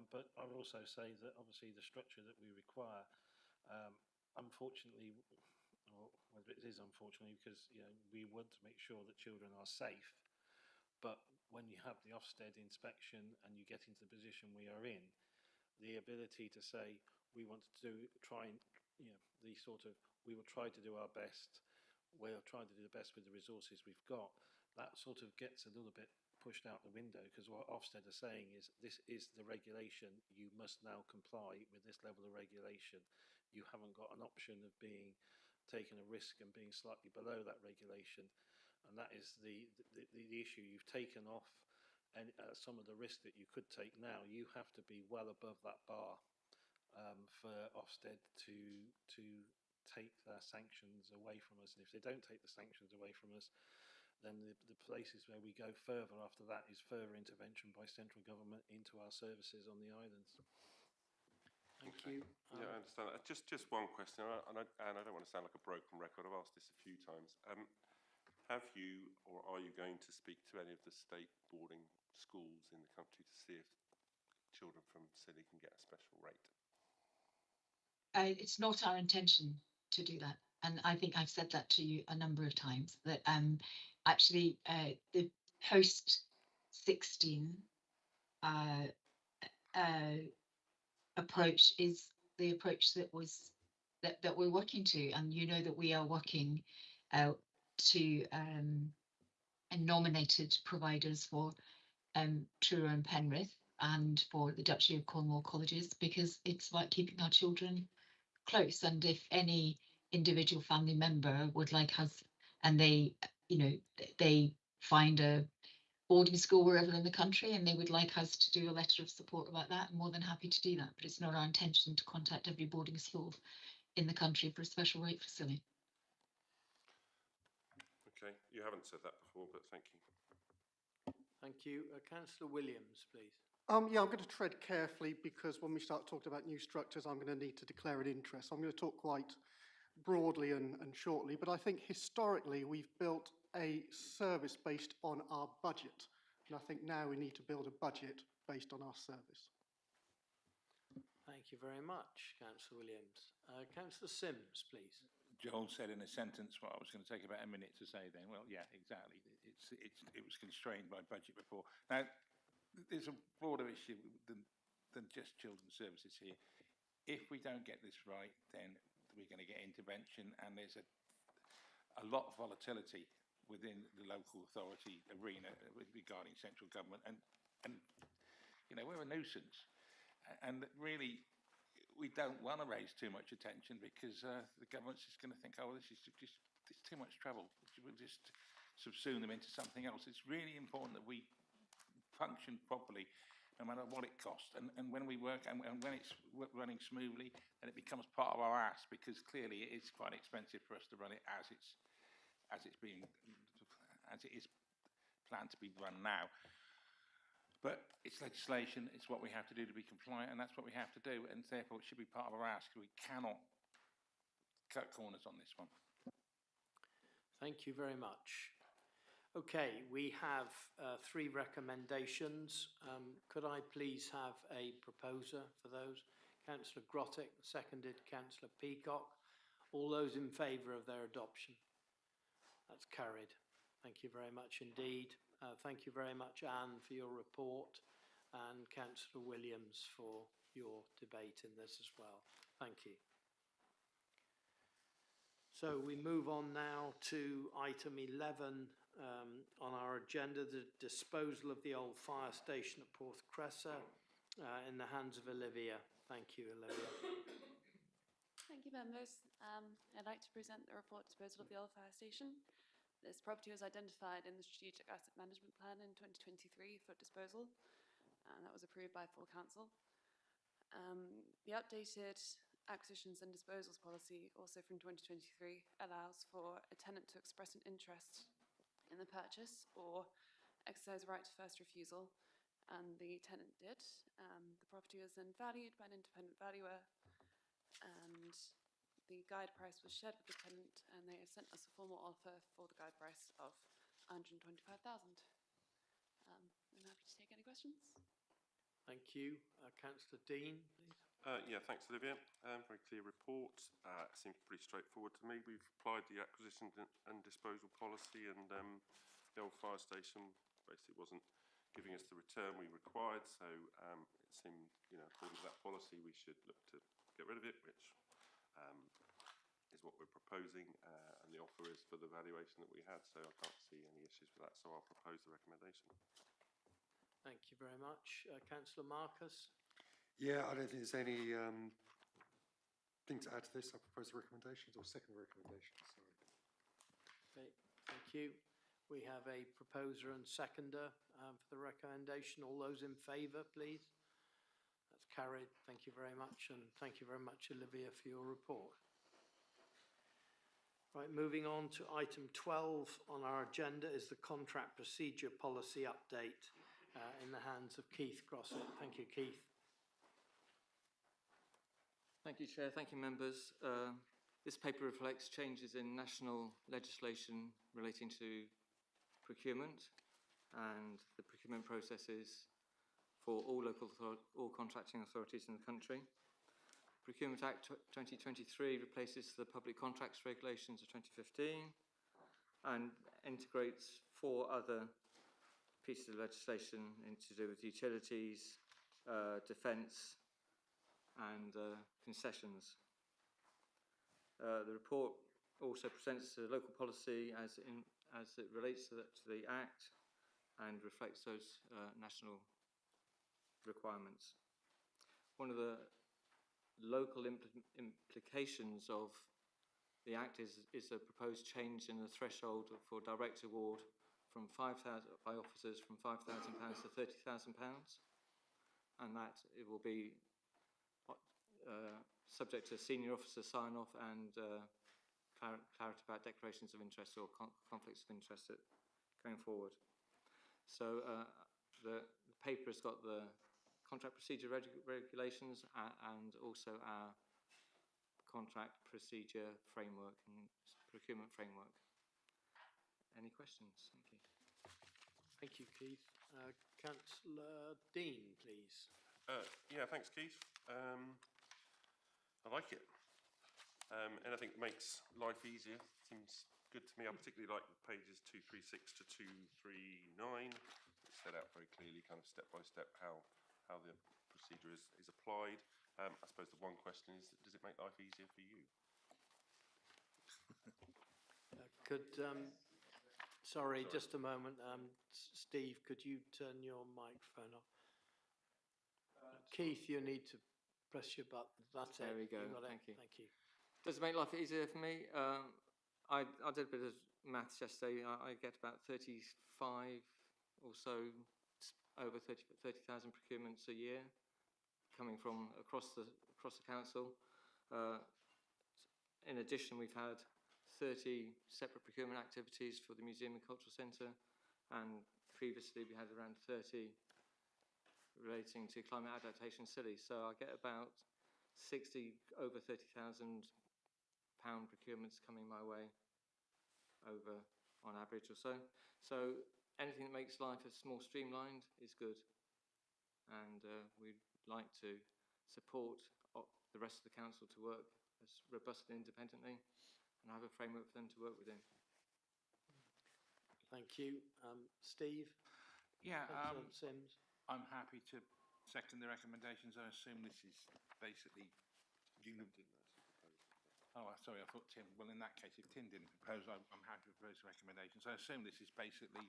But I would also say that obviously the structure that we require, unfortunately, or whether it is unfortunately, because we want to make sure that children are safe, but when you have the Ofsted inspection and you get into the position we are in, the ability to say we want to try and we will try to do our best, we'll try to do the best with the resources we've got, that sort of gets a little bit pushed out the window, because what Ofsted are saying is this is the regulation, you must now comply with this level of regulation. You haven't got an option of taking a risk and being slightly below that regulation, and that is the issue. You've taken off and some of the risk that you could take now. You have to be well above that bar for Ofsted to take their sanctions away from us, and if they don't take the sanctions away from us, then the places where we go further after that is further intervention by central government into our services on the islands. Thank you. Yeah, I understand that. Just one question, and I don't want to sound like a broken record. I've asked this a few times. Have you, or are you going to speak to any of the state boarding schools in the country to see if children from Scilly can get a special rate? It's not our intention to do that. And I think I've said that to you a number of times, that actually the post-16 approach is the approach that we're working to. And you know that we are working to nominated providers for Truro and Penrith and for the Duchy of Cornwall colleges, because it's like keeping our children close. And if any individual family member would like us, and they find a boarding school wherever in the country and they would like us to do a letter of support about that, I'm more than happy to do that. But it's not our intention to contact every boarding school in the country for a special rate for Scilly. Okay, you haven't said that before, but thank you. Thank you. Councillor Williams, please. Yeah, I'm going to tread carefully, because when we start talking about new structures, I'm going to need to declare an interest. I'm going to talk quite broadly and shortly, but I think historically we've built a service based on our budget, and I think now we need to build a budget based on our service. Thank you very much, Councillor Williams. Councillor Sims, please. Joel said in a sentence what I was going to take about a minute to say then. Well, yeah, exactly. It was constrained by budget before. Now, there's a broader issue than than just children's services here. If we don't get this right, then we're going to get intervention, and there's a lot of volatility within the local authority arena regarding central government, and you know, we're a nuisance, and really we don't want to raise too much attention because the government's just going to think, oh, this is just it's too much trouble. We'll just subsume them into something else. It's really important that we function properly, no matter what it costs. And when we work and when it's running smoothly, then it becomes part of our ask, because clearly it is quite expensive for us to run it as it is planned to be run now. But it's legislation, it's what we have to do to be compliant, and that's what we have to do, and therefore it should be part of our ask. We cannot cut corners on this one. Thank you very much. Okay, we have 3 recommendations. Could I please have a proposer for those? Councillor Grottick, seconded Councillor Peacock. All those in favour of their adoption? That's carried. Thank you very much indeed. Thank you very much, Anne, for your report, and Councillor Williams for your debate in this as well. Thank you. So we move on now to item 11 on our agenda, the disposal of the old fire station at Porth Cressa in the hands of Olivia. Thank you, Olivia. Thank you, members. I'd like to present the report disposal of the old fire station. This property was identified in the Strategic Asset Management Plan in 2023 for disposal, and that was approved by full council. The updated acquisitions and disposals policy, also from 2023, allows for a tenant to express an interest in the purchase or exercise a right to first refusal, and the tenant did. The property was then valued by an independent valuer, and the guide price was shared with the tenant, and they have sent us a formal offer for the guide price of 125,000. I'm happy to take any questions. Thank you. Councillor Dean, please. Yeah, thanks, Olivia. Very clear report. It seems pretty straightforward to me. We've applied the acquisition and disposal policy, and the old fire station basically wasn't giving us the return we required, so it seemed, you know, according to that policy, we should look to get rid of it, which is what we're proposing, and the offer is for the valuation that we had, so I can't see any issues with that, so I'll propose the recommendation. Thank you very much. Councillor Marcus? Yeah, I don't think there's any thing to add to this. I propose the recommendations, or second recommendations, sorry. Okay, thank you. We have a proposer and seconder for the recommendation. All those in favour, please? That's carried. Thank you very much, and thank you very much, Olivia, for your report. Right, moving on to item 12 on our agenda is the contract procedure policy update in the hands of Keith Grossett. Thank you, Keith. Thank you, Chair. Thank you, members. This paper reflects changes in national legislation relating to procurement and the procurement processes for all all contracting authorities in the country. Procurement Act 2023 replaces the Public Contracts Regulations of 2015 and integrates 4 other pieces of legislation to do with utilities, defence and concessions. The report also presents the local policy as it relates to the Act and reflects those national requirements. One of the local implications of the Act is a proposed change in the threshold for direct award from £5,000 by officers from £5,000 to £30,000, and that it will be subject to senior officer sign-off and clarity about declarations of interest or conflicts of interest going forward. So the paper has got the contract procedure regulations and also our contract procedure framework and procurement framework. Any questions? Thank you. Thank you, Keith. Councillor Dean, please. Yeah, thanks, Keith. I like it. Anything that makes life easier seems good to me. I particularly like pages 236 to 239. It's set out very clearly, kind of step by step, how the procedure is applied. I suppose the one question is, does it make life easier for you? Sorry, just a moment. Steve, could you turn your microphone off? Keith, you need to press your button. That's There it. we go. You got it. Thank you. Thank you. Does it make life easier for me? I did a bit of maths yesterday. I get about 35 or so, over 30,000 procurements a year, coming from across the council. In addition, we've had 30 separate procurement activities for the Museum and Cultural Centre, and previously we had around 30 relating to climate adaptation Scilly. So I get about 60, over £30,000 procurements coming my way over on average or so. So anything that makes life more streamlined is good, and we'd like to support the rest of the council to work as robustly and independently, and have a framework for them to work within. Thank you. Steve? Yeah, Sims? I'm happy to second the recommendations. I assume this is basically Oh, sorry, I thought Tim. Well, in that case, if Tim didn't propose, I'm happy to propose the recommendations. I assume this is basically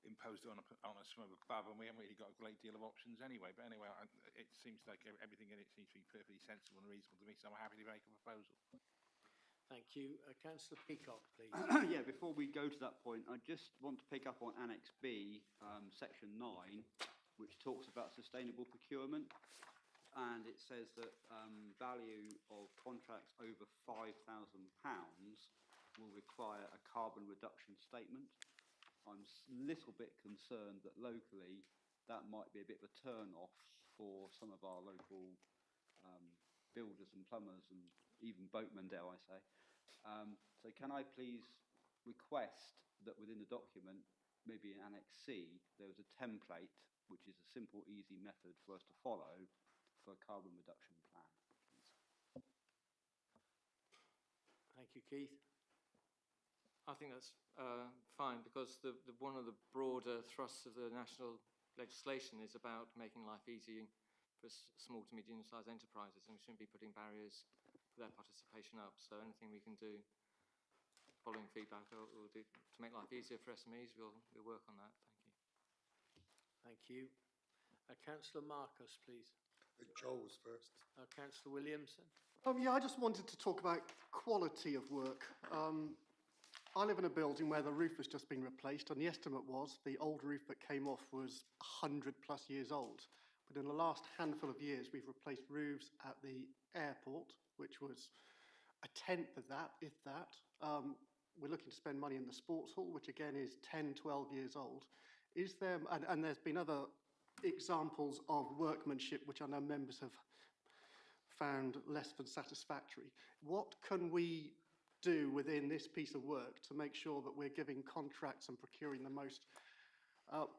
imposed on a smaller club, and we haven't really got a great deal of options anyway. But anyway, it seems like everything in it seems to be perfectly sensible and reasonable to me, so I'm happy to make a proposal. Thank you. Councillor Peacock, please. Yeah, before we go to that point, I just want to pick up on Annex B, Section 9, which talks about sustainable procurement. And it says that value of contracts over £5,000 will require a carbon reduction statement. I'm a little bit concerned that locally that might be a bit of a turn-off for some of our local builders and plumbers and even boatmen, dare I say. So can I please request that within the document, maybe in Annex C, there was a template, which is a simple, easy method for us to follow for a carbon reduction plan, please. Thank you, Keith. I think that's fine, because one of the broader thrusts of the national legislation is about making life easy for small to medium-sized enterprises, and we shouldn't be putting barriers for their participation up. So anything we can do, following feedback, we'll do to make life easier for SMEs. We'll work on that. Thank you. Thank you. Councillor Marcus, please. Joel was first. Councillor Williamson. Yeah, I just wanted to talk about quality of work. I live in a building where the roof has just been replaced, and the estimate was the old roof that came off was 100 plus years old. But in the last handful of years, we've replaced roofs at the airport, which was a tenth of that, if that. We're looking to spend money in the sports hall, which again is 10, 12 years old. Is there, and there's been other examples of workmanship which I know members have found less than satisfactory. What can we do within this piece of work to make sure that we're giving contracts and procuring the most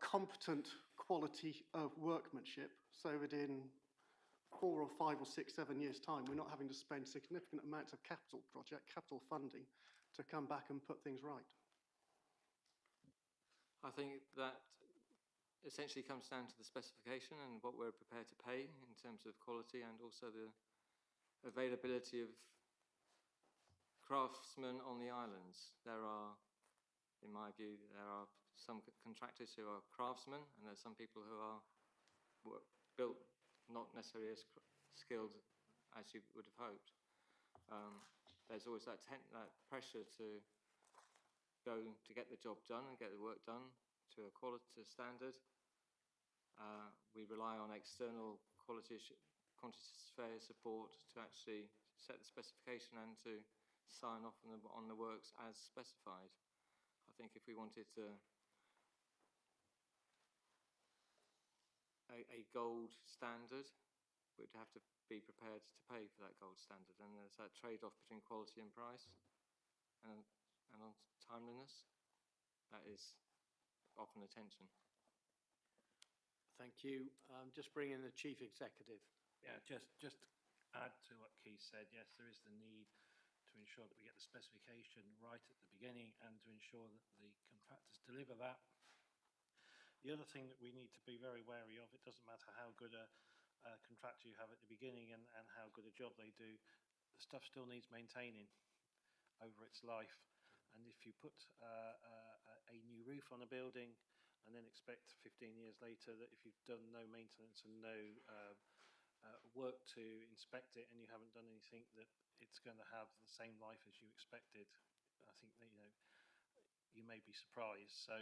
competent quality of workmanship, so that in 4 or 5 or 6, 7 years' time, we're not having to spend significant amounts of capital funding to come back and put things right? I think that essentially comes down to the specification and what we're prepared to pay in terms of quality, and also the availability of craftsmen on the islands. There are, in my view, there are some contractors who are craftsmen, and there's some people who are built not necessarily as skilled as you would have hoped. There's always that pressure to go to get the job done and get the work done to a quality standard. We rely on external quantity surveyor support to actually set the specification and to sign off on the works as specified. I think if we wanted a gold standard, we'd have to be prepared to pay for that gold standard, and there's that trade-off between quality and price, and on timeliness. That is often a tension. Thank you. Just bring in the Chief Executive. Yeah, just add to what Keith said. Yes, there is the need to ensure that we get the specification right at the beginning, and to ensure that the contractors deliver that The other thing that we need to be very wary of, it doesn't matter how good a contractor you have at the beginning and how good a job they do, the stuff still needs maintaining over its life. And if you put a new roof on a building and then expect 15 years later that if you've done no maintenance and no work to inspect it and you haven't done anything, that it's going to have the same life as you expected, I think that, you may be surprised. So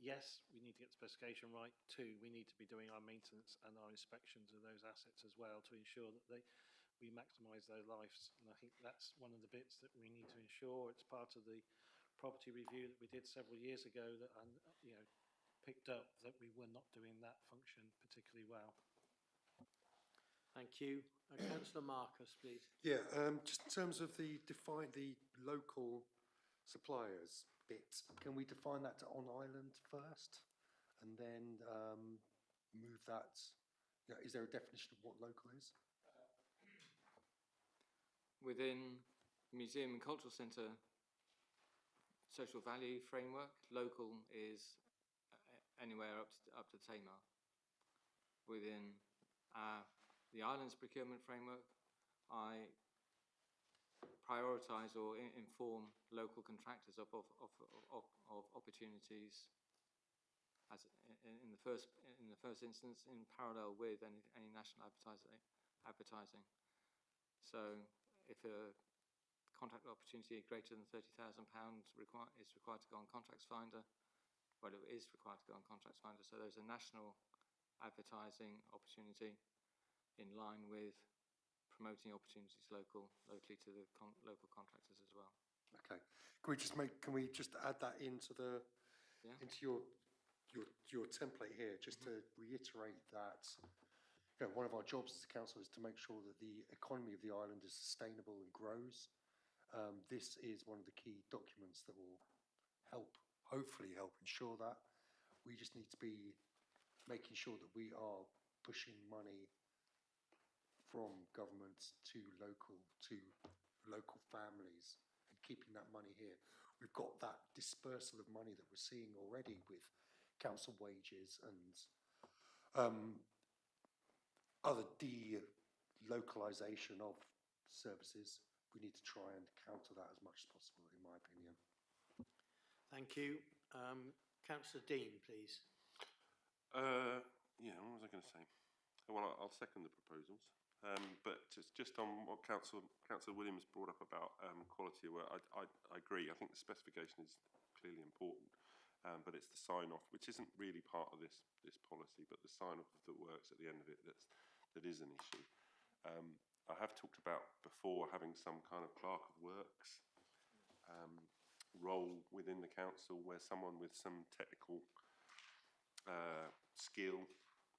yes, we need to get the specification right. 2, we need to be doing our maintenance and our inspections of those assets as well to ensure that we maximise their lives. And I think that's one of the bits that we need to ensure. It's part of the property review that we did several years ago that, picked up that we were not doing that function particularly well. Thank you. Councillor Marcus, please. Yeah, just in terms of the local suppliers bit, can we define that to on island first and then move that? Is there a definition of what local is? Within Museum and Cultural Centre social value framework, local is anywhere up to Tamar. Within the islands procurement framework, I prioritise or inform local contractors of opportunities as in the first instance in parallel with any national advertising. So if a contract opportunity greater than £30,000 is required to go on Contracts Finder, well, it is required to go on Contracts Finder. So there's a national advertising opportunity in line with promoting opportunities locally to the local contractors as well. Okay. Can we just add that into your template here, just to reiterate that one of our jobs as a council is to make sure that the economy of the island is sustainable and grows. This is one of the key documents that will hopefully help ensure that. We just need to be making sure that we are pushing money from government to local families and keeping that money here. We've got that dispersal of money that we're seeing already with council wages and other delocalisation of services. We need to try and counter that as much as possible, in my opinion. Thank you. Councillor Dean, please. Yeah, what was I going to say? Well, I'll second the proposals. But just on what Councillor Williams brought up about quality of work, I agree. I think the specification is clearly important, but it's the sign-off, which isn't really part of this policy, but the sign-off of the works at the end of it that is an issue. I have talked about before having some kind of clerk of works role within the council, where someone with some technical skill,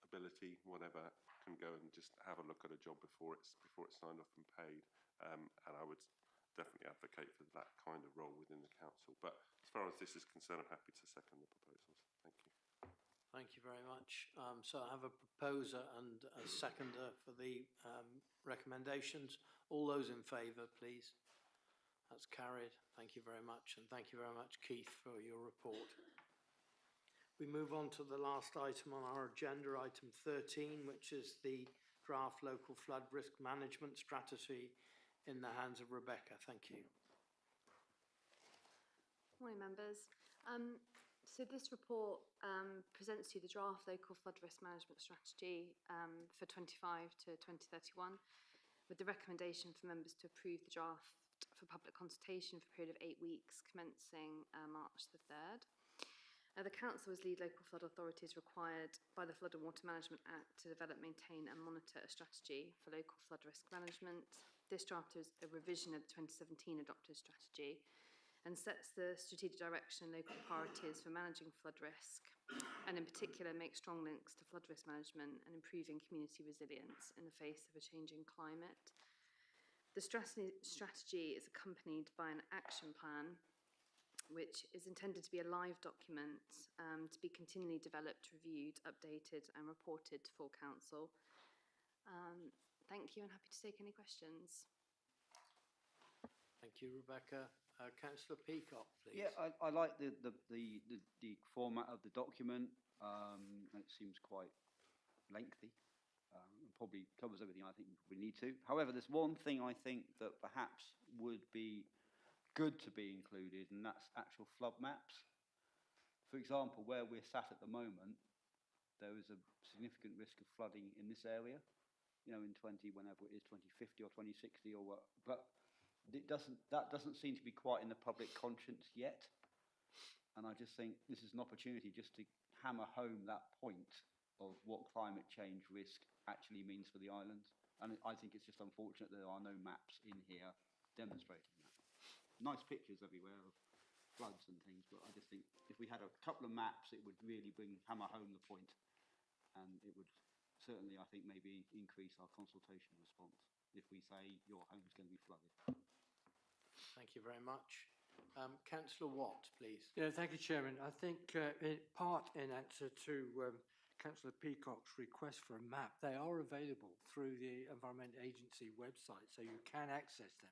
ability, whatever, can go and just have a look at a job before it's signed off and paid. And I would definitely advocate for that kind of role within the council. But as far as this is concerned, I'm happy to second the proposals. Thank you. Thank you very much. So I have a proposer and a seconder for the recommendations. All those in favour, please. That's carried. Thank you very much. And thank you very much, Keith, for your report. We move on to the last item on our agenda, item 13, which is the draft local flood risk management strategy in the hands of Rebecca. Thank you. Morning, members. So this report presents to you the draft local flood risk management strategy for 25 to 2031, with the recommendation for members to approve the draft for public consultation for a period of 8 weeks, commencing March the 3rd. The Council, as lead local flood authority, is required by the Flood and Water Management Act to develop, maintain and monitor a strategy for local flood risk management. This draft is a revision of the 2017 adopted strategy and sets the strategic direction and local priorities for managing flood risk, and in particular makes strong links to flood risk management and improving community resilience in the face of a changing climate. The strategy is accompanied by an action plan which is intended to be a live document to be continually developed, reviewed, updated and reported for Council. Thank you and happy to take any questions. Thank you, Rebecca. Councillor Peacock, please. Yeah, I like the format of the document. and it seems quite lengthy. And probably covers everything I think we need to. However, there's one thing I think that perhaps would be good to be included, and that's actual flood maps. For example, where we're sat at the moment, there is a significant risk of flooding in this area, you know, in whenever it is, 2050 or 2060 or what. But that doesn't seem to be quite in the public conscience yet. And I just think this is an opportunity just to hammer home that point of what climate change risk actually means for the island. And I think it's just unfortunate there are no maps in here demonstrating that. Nice pictures everywhere of floods and things, but I just think if we had a couple of maps, it would really hammer home the point. And it would certainly, I think, maybe increase our consultation response if we say your home's going to be flooded. Thank you very much. Councillor Watt, please. Yeah, thank you, Chairman. I think in part in answer to Councillor Peacock's request for a map, they are available through the Environment Agency website, so you can access them.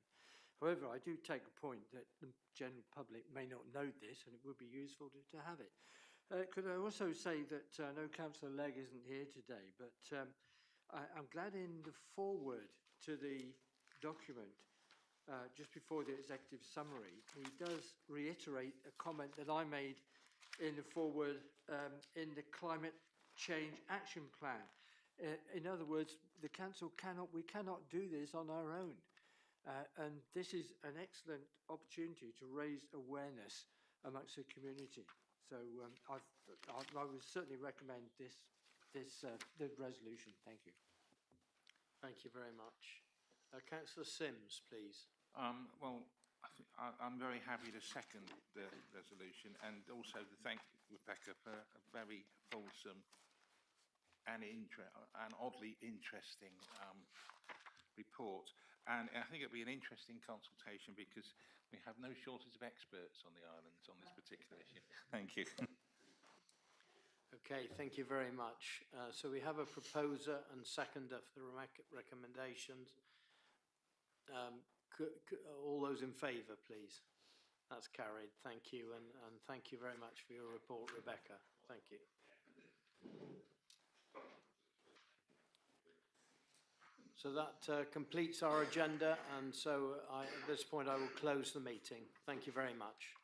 However, I do take a point that the general public may not know this, and it would be useful to have it. Could I also say that I know Councillor Legg isn't here today, but I'm glad in the foreword to the document, just before the executive summary, he does reiterate a comment that I made in the foreword in the Climate Change Action Plan. In other words, the council we cannot do this on our own. And this is an excellent opportunity to raise awareness amongst the community. So I would certainly recommend the resolution. Thank you. Thank you very much. Councillor Sims, please. Well, I'm very happy to second the resolution and also to thank Rebecca for a very fulsome and oddly interesting report. And I think it'll be an interesting consultation because we have no shortage of experts on the islands on this particular issue. Thank you. Okay, thank you very much. So we have a proposer and seconder for the recommendations. All those in favour, please. That's carried. Thank you, and thank you very much for your report, Rebecca. Thank you. So that completes our agenda, and so at this point I will close the meeting. Thank you very much.